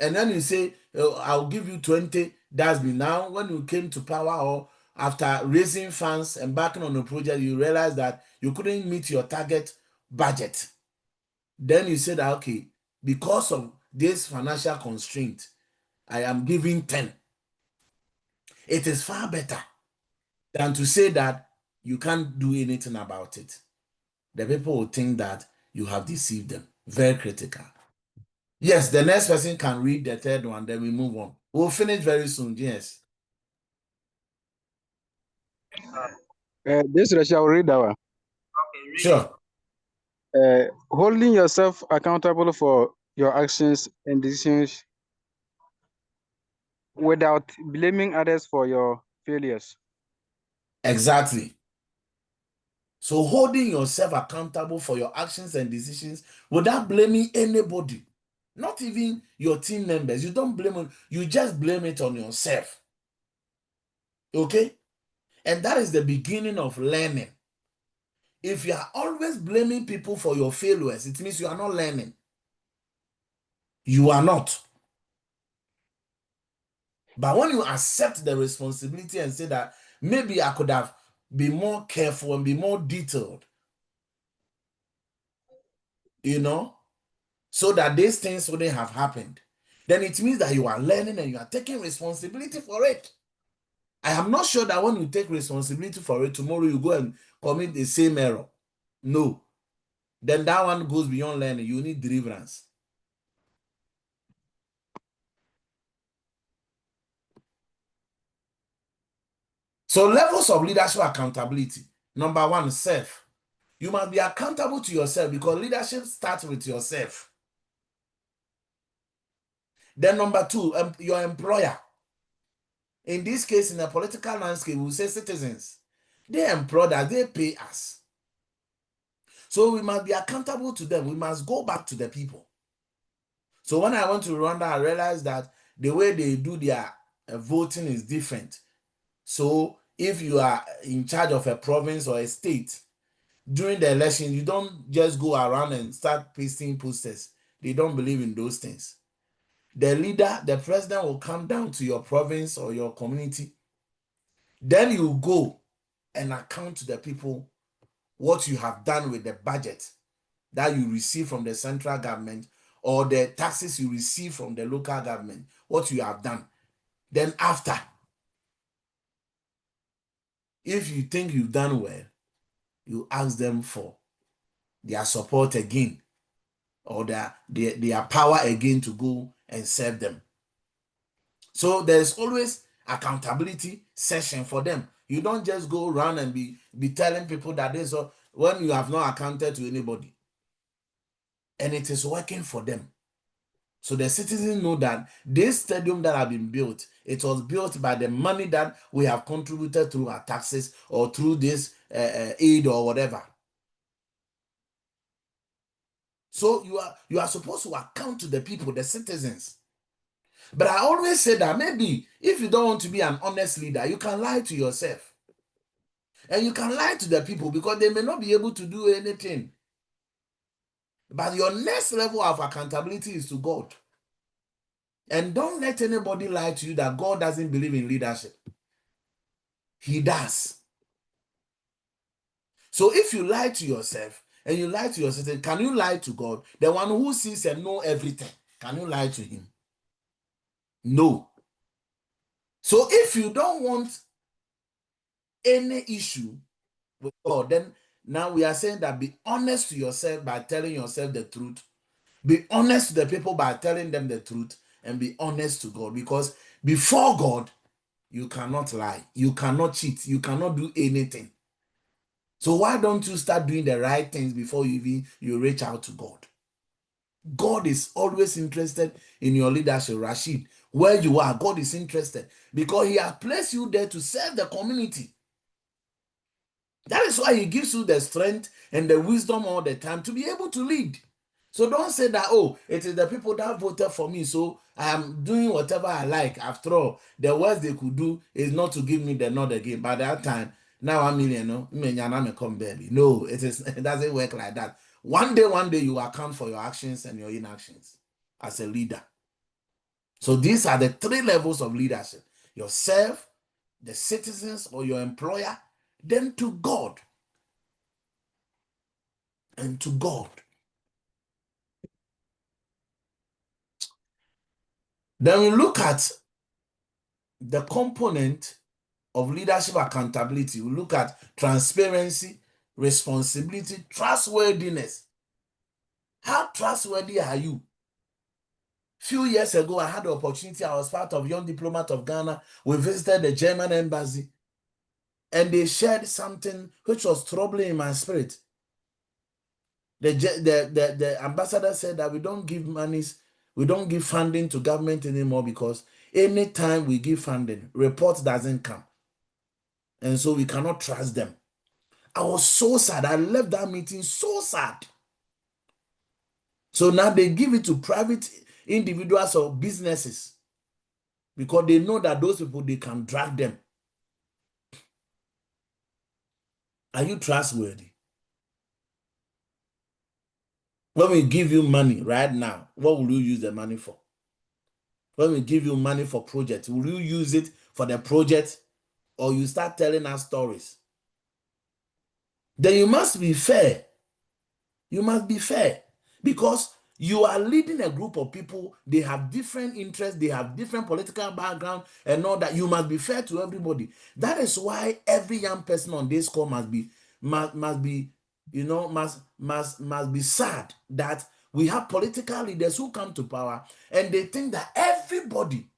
And then you say, oh, I'll give you 20. That's been now. When you came to power or after raising funds, embarking on a project, you realize that you couldn't meet your target budget. Then you said, okay, because of this financial constraint, I am giving 10. It is far better than to say that you can't do anything about it. The people will think that you have deceived them. Very critical. Yes, the next person can read the third one, then we move on. We'll finish very soon. Yes. This I shall read that one. Okay, read Sure. Holding yourself accountable for your actions and decisions without blaming others for your failures. Exactly. So holding yourself accountable for your actions and decisions without blaming anybody, not even your team members. You don't blame them, you just blame it on yourself. Okay? And that is the beginning of learning. If you are always blaming people for your failures, it means you are not learning. You are not. But when you accept the responsibility and say that maybe I could have been more careful and be more detailed, you know, so that these things wouldn't have happened, then it means that you are learning and you are taking responsibility for it. I am not sure that when you take responsibility for it, tomorrow you go and commit the same error. No. Then that one goes beyond learning. You need deliverance. So levels of leadership accountability. Number one, self. You must be accountable to yourself because leadership starts with yourself. Then number two, your employer. In this case, in the political landscape, we say citizens. They employ us, they pay us. So we must be accountable to them. We must go back to the people. So when I went to Rwanda, I realized that the way they do their voting is different. So if you are in charge of a province or a state, during the election, you don't just go around and start pasting posters. They don't believe in those things. The leader, the president will come down to your province or your community. Then you go and account to the people what you have done with the budget that you receive from the central government or the taxes you receive from the local government, what you have done. Then after, if you think you've done well, you ask them for their support again or their power again to go and serve them. So there's always accountability session for them. You don't just go around and be telling people that this or when you have not accounted to anybody. And it is working for them. So the citizens know that this stadium that have been built, it was built by the money that we have contributed through our taxes or through this aid or whatever. So you are supposed to account to the people, the citizens. But I always say that maybe if you don't want to be an honest leader, you can lie to yourself. And you can lie to the people because they may not be able to do anything. But your next level of accountability is to God. And don't let anybody lie to you that God doesn't believe in leadership. He does. So if you lie to yourself and you lie to your sister, can you lie to God? The one who sees and knows everything. Can you lie to him? No. So if you don't want any issue with God, then now we are saying that be honest to yourself by telling yourself the truth. Be honest to the people by telling them the truth, and be honest to God, because before God, you cannot lie, you cannot cheat, you cannot do anything. So why don't you start doing the right things before you reach out to God? God is always interested in your leadership, Rashid. Where you are, God is interested because he has placed you there to serve the community. That is why he gives you the strength and the wisdom all the time to be able to lead. So don't say that, oh, it is the people that voted for me, so I am doing whatever I like. After all, the worst they could do is not to give me the nod again. By that time, now I'm million, come baby. No, it doesn't work like that. One day you account for your actions and your inactions as a leader. So these are the 3 levels of leadership: yourself, the citizens or your employer, then to God. And to God. Then we look at the component of leadership accountability. We look at transparency, responsibility, trustworthiness. How trustworthy are you? Few years ago, I had the opportunity. I was part of Young Diplomat of Ghana. We visited the German embassy, and they shared something which was troubling in my spirit. The ambassador said that we don't give monies, we don't give funding to government anymore because anytime we give funding, report doesn't come. And so we cannot trust them. I was so sad. I left that meeting so sad. So now they give it to private individuals or businesses because they know that those people, they can drag them. Are you trustworthy? When we give you money right now, what will you use the money for? When we give you money for projects, will you use it for the project or you start telling us stories? Then you must be fair. You must be fair because you are leading a group of people. They have different interests. They have different political background and all that. You must be fair to everybody. That is why every young person on this call must be sad that we have political leaders who come to power and they think that everybody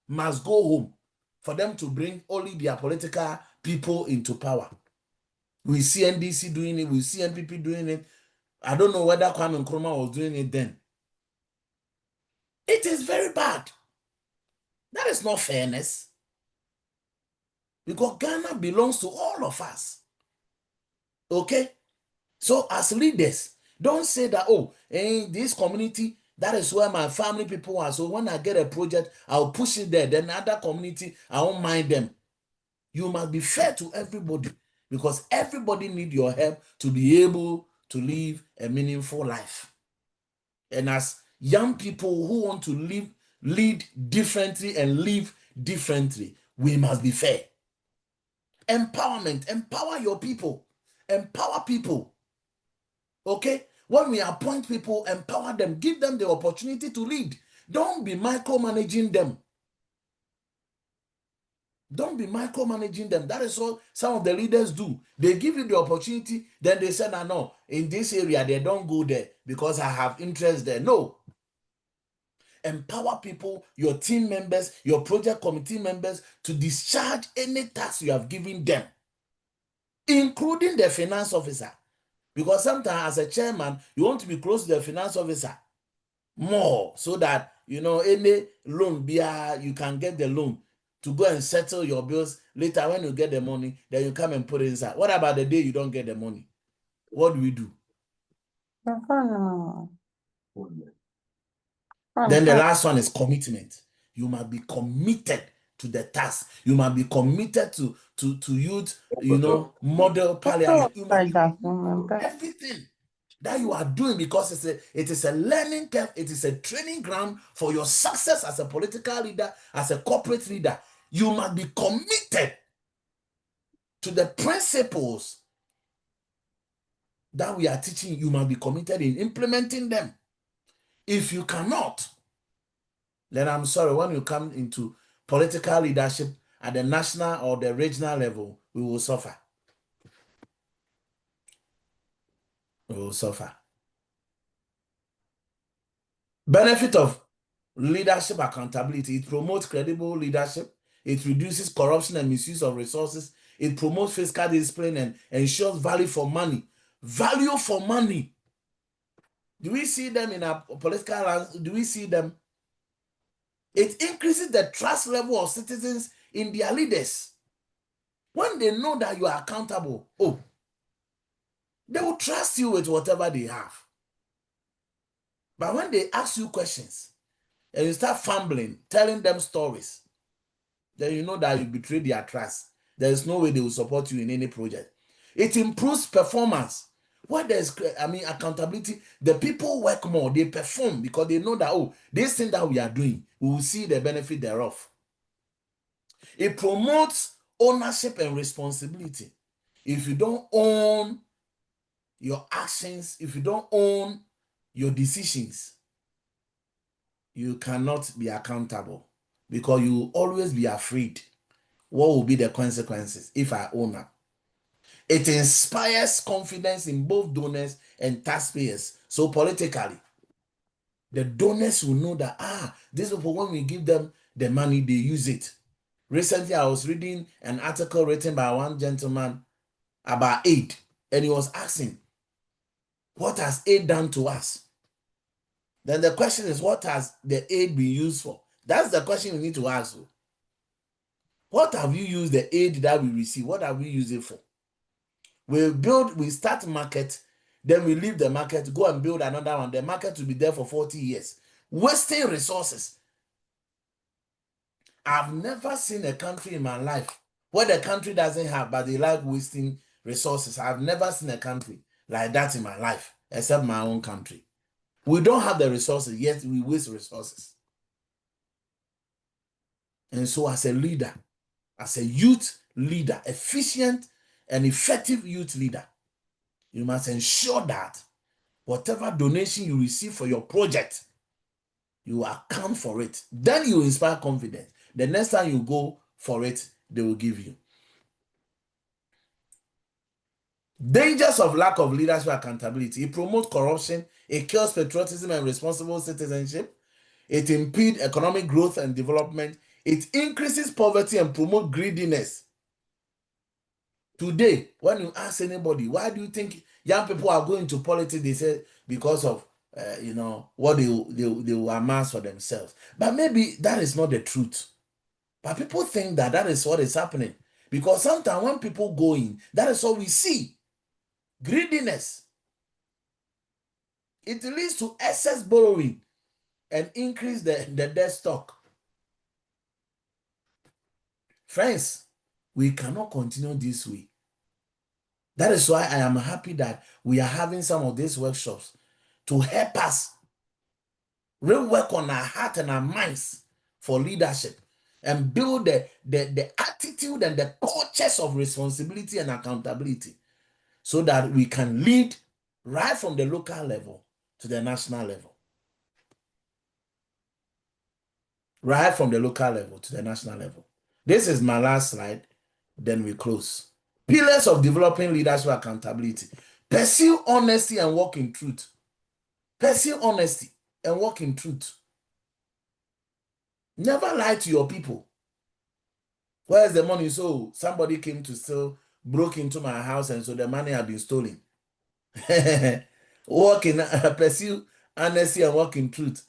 must go home for them to bring only their political people into power. We see NDC doing it. We see NPP doing it. I don't know whether Kwame Nkrumah was doing it then. It is very bad. That is not fairness. Because Ghana belongs to all of us. Okay? So as leaders, don't say that, oh, in this community, that is where my family people are. So when I get a project, I'll push it there. Then other community, I won't mind them. You must be fair to everybody because everybody needs your help to be able to live a meaningful life. And as young people who want to lead differently and live differently, we must be fair. Empowerment, empower your people, empower people. Okay? When we appoint people, empower them, give them the opportunity to lead. Don't be micromanaging them. Don't be micromanaging them. That is what some of the leaders do. They give you the opportunity, then they say, no, in this area, they don't go there because I have interest there. No. Empower people, your team members, your project committee members to discharge any task you have given them, including the finance officer. Because sometimes as a chairman, you want to be close to the finance officer more so that, any loan, you can get the loan to go and settle your bills. Later, when you get the money, then you come and put it inside. What about the day you don't get the money? What do we do? Then the last one is commitment. You must be committed to the task. You must be committed to youth, model parliament. You must be committed to everything that you are doing because it is a learning curve. It is a training ground for your success as a political leader, as a corporate leader. You must be committed to the principles that we are teaching. You must be committed in implementing them. If you cannot, then I'm sorry, when you come into political leadership at the national or the regional level, we will suffer. We will suffer. Benefit of leadership accountability: it promotes credible leadership, it reduces corruption and misuse of resources, it promotes fiscal discipline and ensures value for money. Value for money. Do we see them in our political lands? Do we see them? It increases the trust level of citizens in their leaders. When they know that you are accountable, they will trust you with whatever they have. But when they ask you questions and you start fumbling, telling them stories, then you know that you betrayed their trust. There is no way they will support you in any project. It improves performance. Where there's, accountability, the people work more, they perform because they know that, oh, this thing that we are doing, we will see the benefit thereof. It promotes ownership and responsibility. If you don't own your actions, if you don't own your decisions, you cannot be accountable because you will always be afraid. What will be the consequences if I own up? It inspires confidence in both donors and taxpayers. So politically, the donors will know that, these people, when we give them the money, they use it. Recently, I was reading an article written by one gentleman about aid, and he was asking, what has aid done to us? Then the question is, what has the aid been used for? That's the question we need to ask. What have you used the aid that we receive? What have we used it for? We start market, then we leave the market, go and build another one. The market will be there for 40 years, wasting resources. I've never seen a country in my life where the country doesn't have, but they like wasting resources. I've never seen a country like that in my life, except my own country. We don't have the resources, yet we waste resources. And so as a leader, as a youth leader, efficient and effective youth leader, you must ensure that whatever donation you receive for your project, you account for it. Then you inspire confidence. The next time you go for it, they will give you. Dangers of lack of leadership accountability. It promotes corruption. It kills patriotism and responsible citizenship. It impedes economic growth and development. It increases poverty and promotes greediness. Today, when you ask anybody, why do you think young people are going to politics? They say because of what they will amass for themselves. But maybe that is not the truth. But people think that is what is happening. Because sometimes when people go in, that is what we see. Greediness. It leads to excess borrowing and increase the debt stock. Friends, we cannot continue this way. That is why I am happy that we are having some of these workshops to help us really work on our heart and our minds for leadership and build the attitude and the cultures of responsibility and accountability so that we can lead right from the local level to the national level. Right from the local level to the national level. This is my last slide, then we close. Pillars of developing leadership accountability. Pursue honesty and walk in truth. Pursue honesty and walk in truth. Never lie to your people. Where's the money? So somebody came to steal, broke into my house, and so the money had been stolen. Pursue honesty and walk in truth.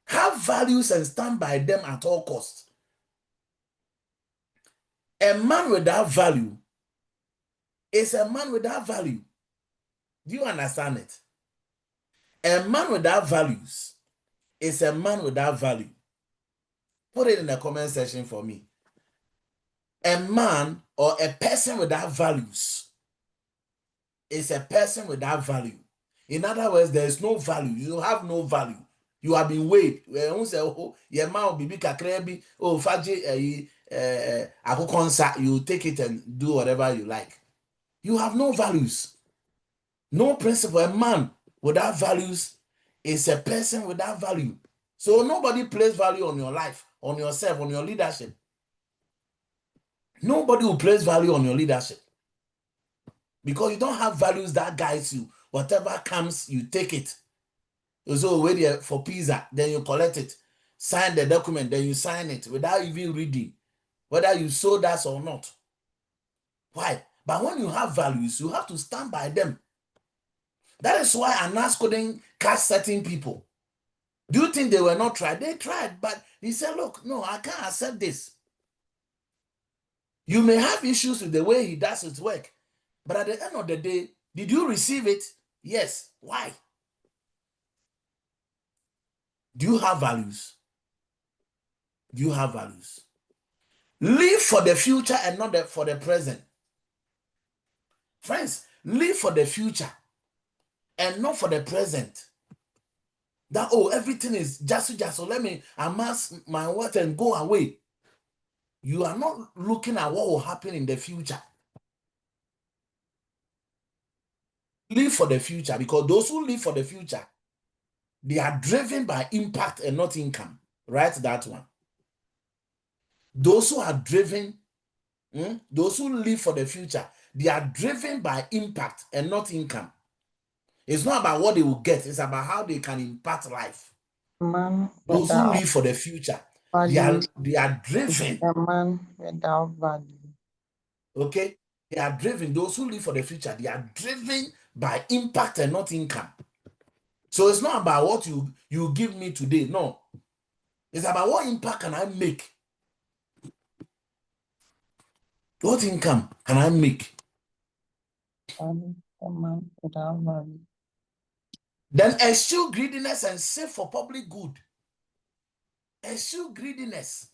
Have values and stand by them at all costs. A man without value is a man without value. Do you understand it? A man without values is a man without value. Put it in the comment section for me. A man or a person without values is a person without value. In other words, there is no value. You have no value. You have been weighed. You take it and do whatever you like. You have no values. No principle. A man without values is a person without value. So nobody places value on your life, on yourself, on your leadership. Nobody will place value on your leadership because you don't have values that guides you. Whatever comes, you take it. So wait for pizza, then you collect it. Sign the document, then you sign it without even reading whether you sold us or not. Why? But when you have values, you have to stand by them. That is why Anas couldn't catch certain people. Do you think they were not tried? They tried, but he said, look, no, I can't accept this. You may have issues with the way he does his work, but at the end of the day, did you receive it? Yes. Why? Do you have values? Do you have values? Live for the future and not for the present. Friends, live for the future and not for the present. That, oh, everything is just so let me amass my wealth and go away. You are not looking at what will happen in the future. Live for the future, because those who live for the future, they are driven by impact and not income. Write that one. Those who are driven, those who live for the future, they are driven by impact and not income. It's not about what they will get, it's about how they can impact life. Man Those who without live for the future, they value, are driven. a man without value. Okay? They are driven. Those who live for the future, they are driven by impact and not income. So it's not about what you give me today. No. It's about what impact can I make? What income can I make? A man without value. Then eschew greediness and save for public good. Eschew greediness.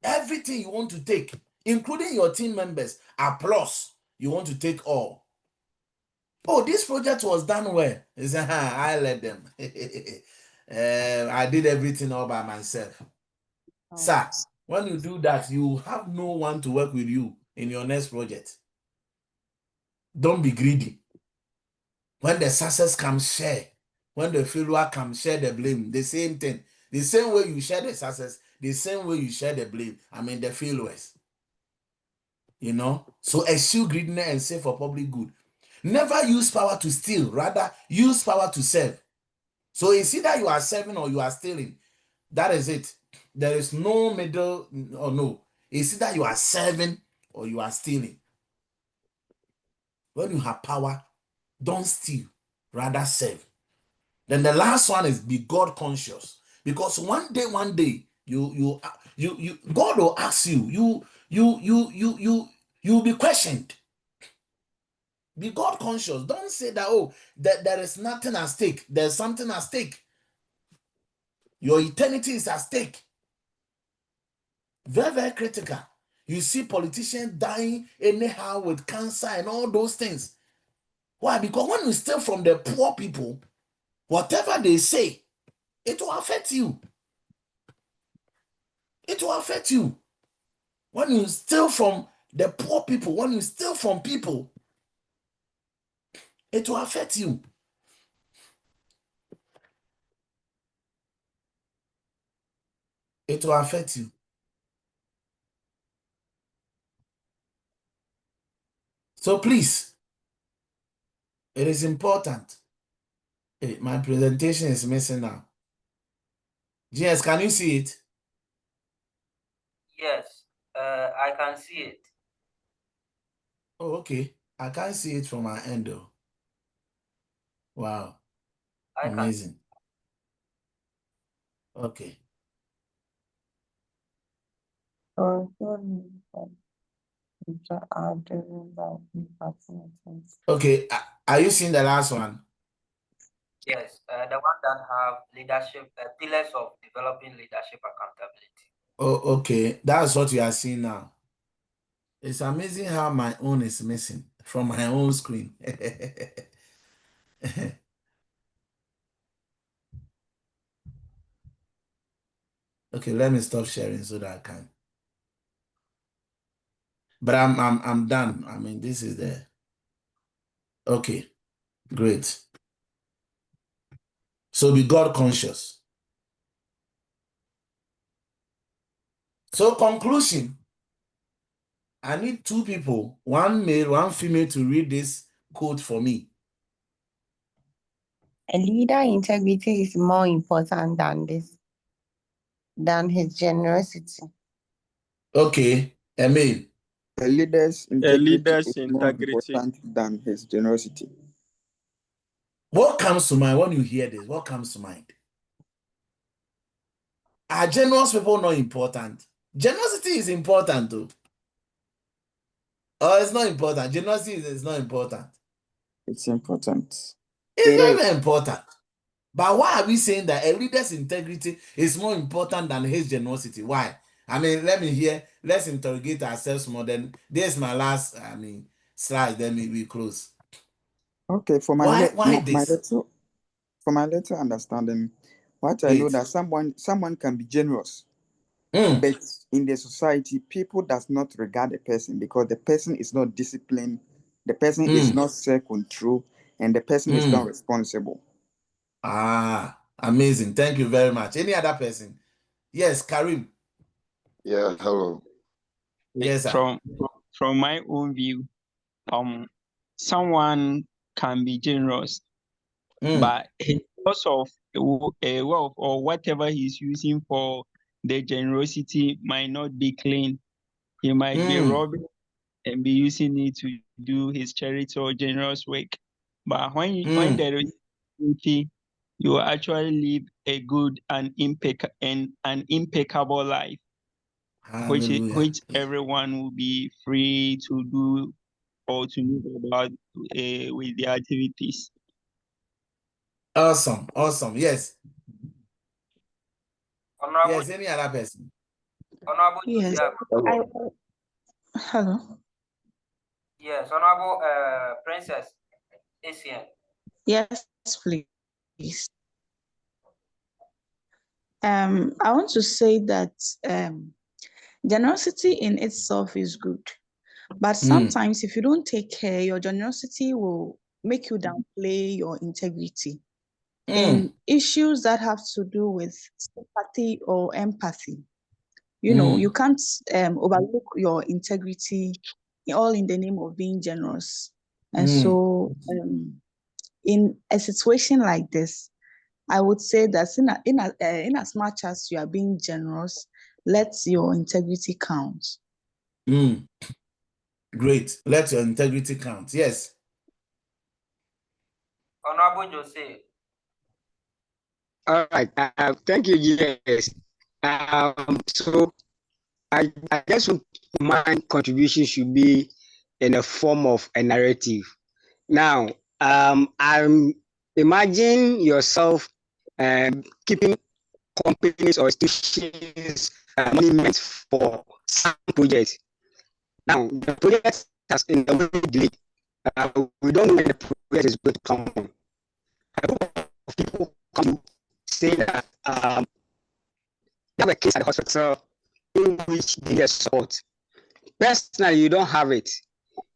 Everything you want to take, including your team members, applause. You want to take all. Oh, this project was done well. He said, I led them. I did everything all by myself. Oh. Sir, when you do that, you have no one to work with you in your next project. Don't be greedy. When the success comes, share. When the failure comes, share the blame. The same thing. The same way you share the success, the same way you share the blame. I mean, the failures. You know? So eschew greediness and save for public good. Never use power to steal. Rather, use power to serve. So it's either you are serving or you are stealing. That is it. There is no middle or no. It's either you are serving or you are stealing. When you have power, don't steal, rather serve. Then the last one is be God conscious, because one day, God will ask you. You'll be questioned. Be God conscious. Don't say that, oh, that there is nothing at stake. There's something at stake. Your eternity is at stake. Very, very critical. You see politicians dying anyhow with cancer and all those things. Why? Because when you steal from the poor people, whatever they say, it will affect you. It will affect you. When you steal from the poor people, when you steal from people, it will affect you. It will affect you. So please, it is important. Hey, my presentation is missing now. GS, can you see it? Yes, I can see it. Oh, okay. I can't see it from my end though. Wow. Amazing. Okay. Okay. Are you seeing the last one? Yes, the one that have leadership, pillars of developing leadership accountability. Oh, okay. That's what you are seeing now. It's amazing how my own is missing from my own screen. Okay, let me stop sharing so that I can. But I'm done. I mean, this is the okay. Great. So be God conscious. So conclusion. I need two people, one male, one female, to read this quote for me. A leader integrity is more important than his generosity. Okay, Emil. A leader's integrity is more important than his generosity. What comes to mind when you hear this? What comes to mind? Are generous people not important? Generosity is important too. Oh, it's not important. Generosity is not important. It's important. It's very, very important. But why are we saying that a leader's integrity is more important than his generosity? Why? I mean, let's interrogate ourselves more. Then this is my last, slide. Then we close. Okay, for my Why this? for my little understanding, what I know that someone can be generous, but in the society, people does not regard the person because the person is not disciplined, the person is not self-control, and the person is not responsible. Ah, amazing. Thank you very much. Any other person? Yes, Karim. Yeah, hello. Yes, sir. From my own view, someone can be generous, but because of a wealth or whatever he's using for the generosity might not be clean. He might be robbing and be using it to do his charity or generous work. But when there is unity, you will actually live a good and impeccable life, which everyone will be free to do or to move about with their activities. Awesome. Yes. Honorable, yes, any other person? Honorable, yes. Hello. Yes, Honorable Princess Asian. Yes, please. I want to say that generosity in itself is good, but sometimes if you don't take care, your generosity will make you downplay your integrity in issues that have to do with sympathy or empathy. You know, you can't overlook your integrity all in the name of being generous. And so in a situation like this, I would say that in as much as you are being generous, let your integrity count. Great. Let your integrity count. Yes. Honorable Jose. All right. Thank you, yes. So I guess my contribution should be in the form of a narrative. Now, imagine yourself keeping companies or institutions monuments for some projects. Now, the project has in a way delayed. We don't know when the project is going to come on. A group of people come to say that they have a case at the hospital in which they need support. Personally, you don't have it,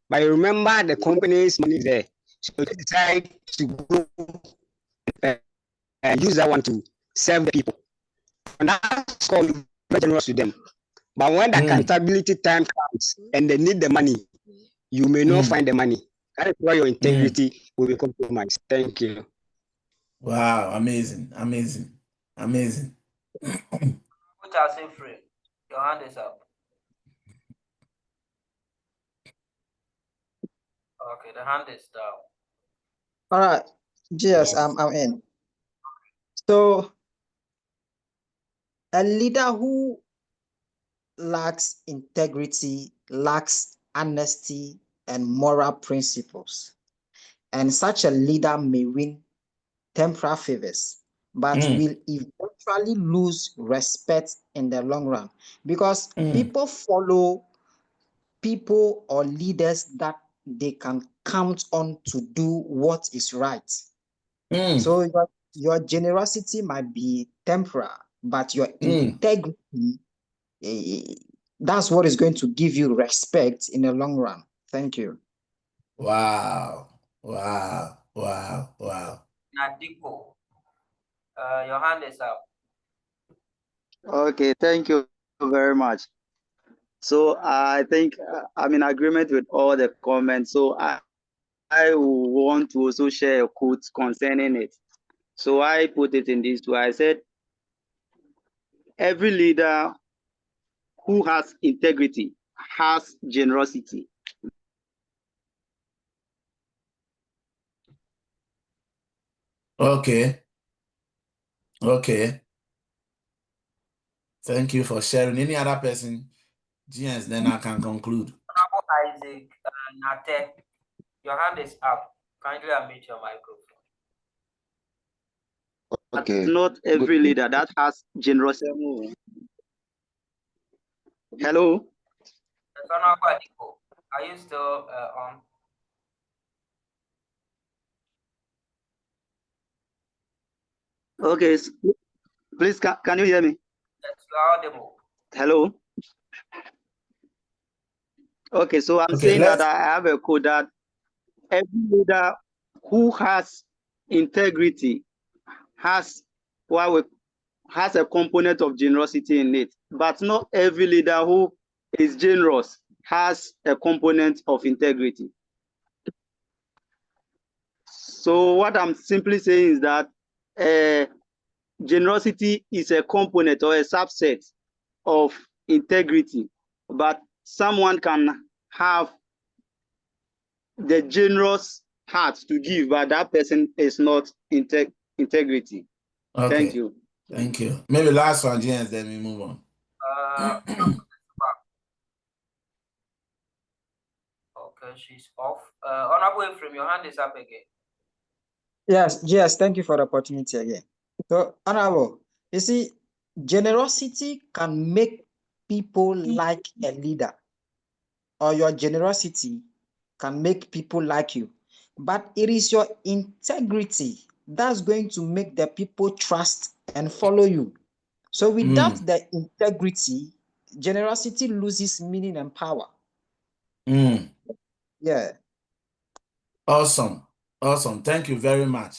but you remember the company's money there. So you decide to go and use that one to serve the people. And that's called generous to them. But when the accountability time comes and they need the money, you may not find the money. That is why your integrity will be compromised. Thank you. Wow, amazing. Put us in free. Your hand is up. Okay, the hand is down. All right. Yes, I'm in. So a leader who lacks integrity, lacks honesty and moral principles. And such a leader may win temporal favors, but will eventually lose respect in the long run because people follow people or leaders that they can count on to do what is right. So your generosity might be temporal, but your integrity, that's what is going to give you respect in the long run. Thank you. Wow. Nadipo, your hand is up. Okay, thank you very much. So I think I'm in agreement with all the comments. So I want to also share a quote concerning it. So I put it in this way. I said, every leader who has integrity has generosity. Okay. Thank you for sharing. Any other person? Yes, then I can conclude. Honorable Isaac Nate, your hand is up. Kindly unmute your microphone. Okay. Not every leader that has generosity. Hello? Honorable Adipo, are you still on? Okay, please, can you hear me? Yes, you are audible. Hello? Okay, so I'm saying that I have a code that every leader who has integrity has has a component of generosity in it, but not every leader who is generous has a component of integrity. So what I'm simply saying is that generosity is a component or a subset of integrity, but someone can have the generous heart to give, but that person is not integrity. Okay. Thank you. Thank you. Maybe last one, James, then we move on. Okay, she's off. Honorable Ephraim, your hand is up again. Yes, thank you for the opportunity again. So, Honorable, you see, generosity can make people like a leader, or your generosity can make people like you. But it is your integrity that's going to make the people trust and follow you. So without the integrity, generosity loses meaning and power. Yeah. Awesome. Thank you very much.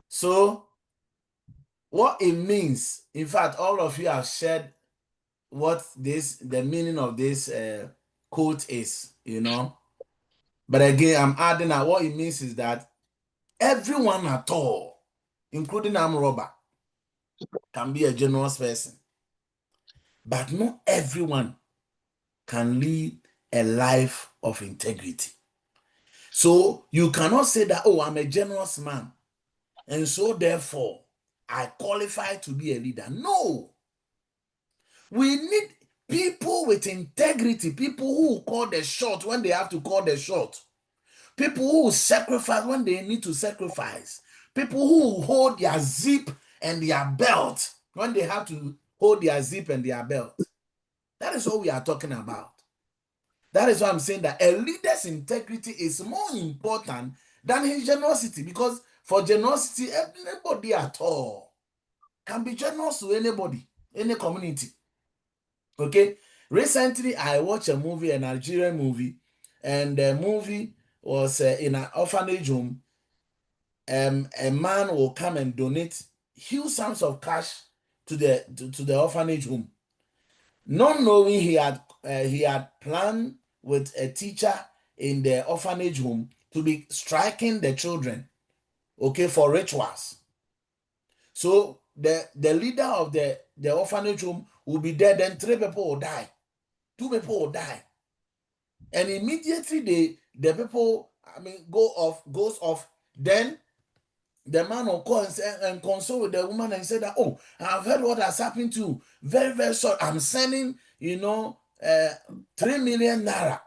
So, what it means, in fact, all of you have shared what the meaning of this quote is, you know. But again, I'm adding that what it means is that everyone at all, including armed robber, can be a generous person. But not everyone can lead a life of integrity. So you cannot say that, oh, I'm a generous man, and so therefore I qualify to be a leader. No. We need people with integrity, people who call the shot when they have to call the shot, people who sacrifice when they need to sacrifice, people who hold their zip and their belt when they have to hold their zip and their belt. That is what we are talking about. That is why I'm saying that a leader's integrity is more important than his generosity, because for generosity, anybody at all can be generous to anybody, any community. Okay, recently I watched a movie, a Nigerian movie, and the movie was in an orphanage home. A man will come and donate huge sums of cash to the orphanage home, not knowing he had planned with a teacher in the orphanage home to be striking the children, okay, for rituals. So the leader of the orphanage home will be there, then 3 people will die, 2 people will die, and immediately the people, goes off. Then the man will call and console with the woman and say that, oh, I've heard what has happened to you. Very, very sorry. I'm sending, 3 million naira.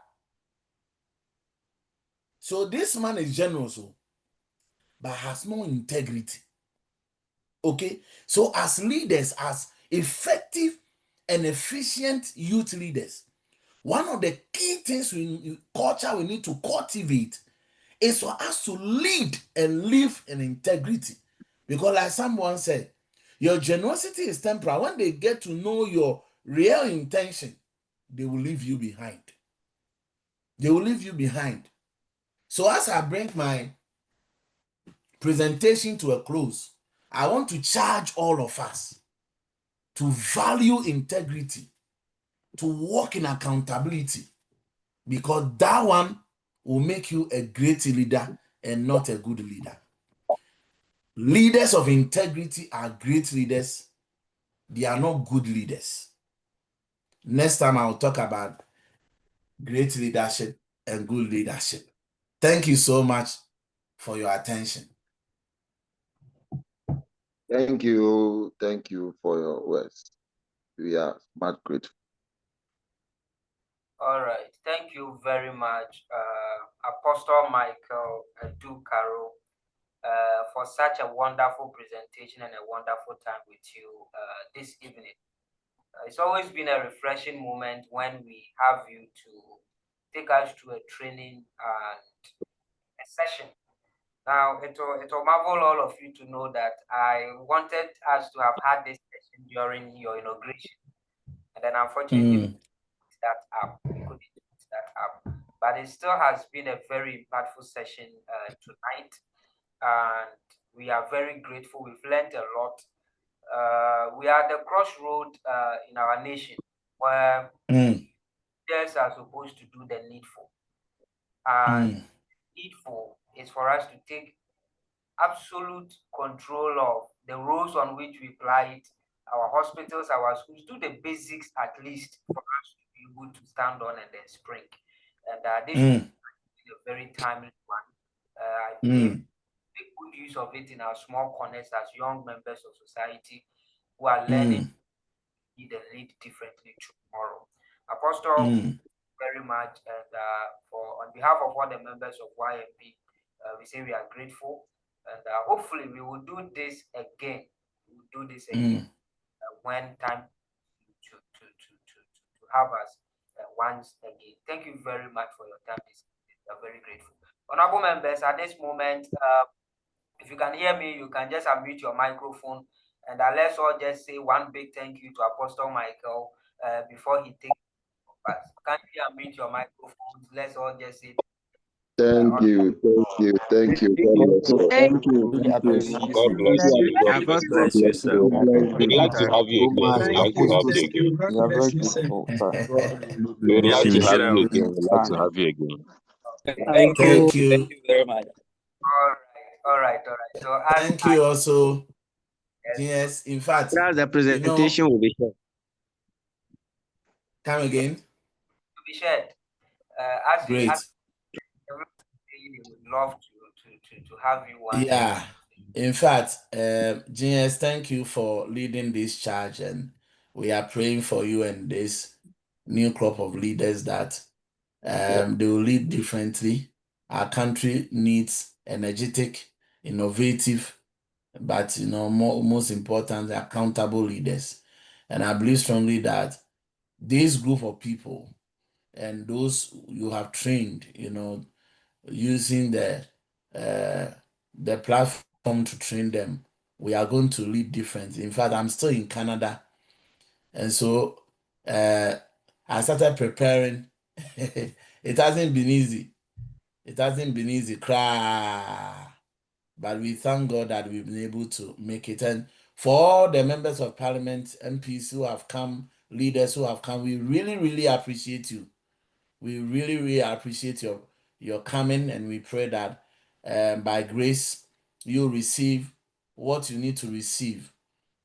So this man is generous, but has no integrity. Okay? So as leaders, as effective and efficient youth leaders, one of the key things culture we need to cultivate is for us to lead and live in integrity. Because like someone said, your generosity is temporal. When they get to know your real intention, they will leave you behind. They will leave you behind. So as I bring my presentation to a close, I want to charge all of us to value integrity, to walk in accountability, because that one will make you a great leader and not a good leader. Leaders of integrity are great leaders. They are not good leaders. Next time I'll talk about great leadership and good leadership. Thank you so much for your attention. Thank you. Thank you for your words. We are much grateful. All right. Thank you very much, Apostle Michael Dukaro, for such a wonderful presentation and a wonderful time with you this evening. It's always been a refreshing moment when we have you to take us to a training and a session Now, it will marvel all of you to know that I wanted us to have had this session during your inauguration. And then unfortunately, we couldn't fix that up. But it still has been a very impactful session tonight. And we are very grateful. We've learned a lot. We are at the crossroad in our nation where leaders are supposed to do the needful. And needful is for us to take absolute control of the roads on which we apply it, our hospitals, our schools, do the basics at least for us to be able to stand on and then spring. And this is a very timely one. I believe make good use of it in our small corners as young members of society who are learning to lead differently tomorrow. Apostle, very much, and for on behalf of all the members of YMP, we say we are grateful, and hopefully we will do this again. We will do this again when time to have us once again. Thank you very much for your time. We are very grateful. Honorable members, at this moment, if you can hear me, you can just unmute your microphone, and let's all just say one big thank you to Apostle Michael before he takes. Can you unmute your microphones? Let's all just say thank you. Thank you. God bless you. God bless you, sir. We'd like to have you again. We'd like to have you again. We are very grateful, sir. We'd like to have you Appreciate again. We'd like to have you again. Thank you. Thank you very much. All right. So thank you also. Yes, in fact, That's the presentation will be shared. Come again. To be shared. Great. We would love to have you one. Yeah. In fact, GS, thank you for leading this charge, and we are praying for you and this new crop of leaders that they will lead differently. Our country needs energetic, innovative, but most important, accountable leaders. And I believe strongly that this group of people and those you have trained, using the platform to train them, we are going to lead differently. In fact, I'm still in Canada, and so I started preparing. It hasn't been easy. Cry. But we thank God that we've been able to make it. And for all the members of parliament, MPs who have come, leaders who have come, we really, really appreciate you. We really, really appreciate your coming, and we pray that by grace you'll receive what you need to receive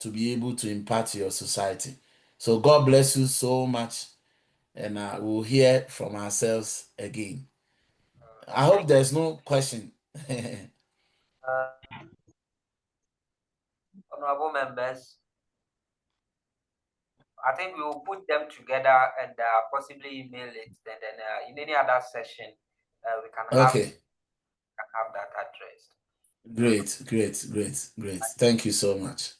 to be able to impact your society. So God bless you so much, and we'll hear from ourselves again. I hope there's no question. Honorable members, I think we will put them together and possibly email it. Then in any other session, we can have that addressed. Great. Thank you so much.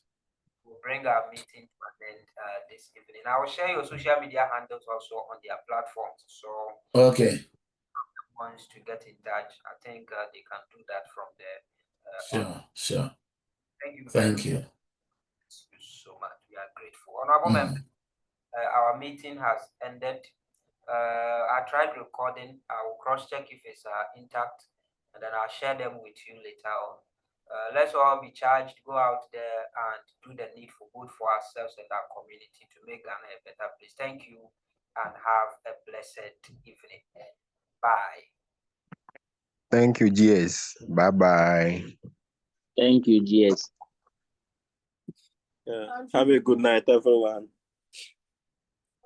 We'll bring our meeting to an end this evening. I will share your social media handles also on their platforms. So wants to get in touch, I think they can do that from there. Sure. Thank you. Thank you so much. We are grateful. Honorable members, our meeting has ended. I tried recording. I will cross-check if it's intact, and then I'll share them with you later on. Let's all be charged, go out there and do the needful good for ourselves and our community to make Ghana a better place. Thank you, and have a blessed evening. Bye. Thank you, GS. Bye-bye. Thank you, GS. Have a good night, everyone.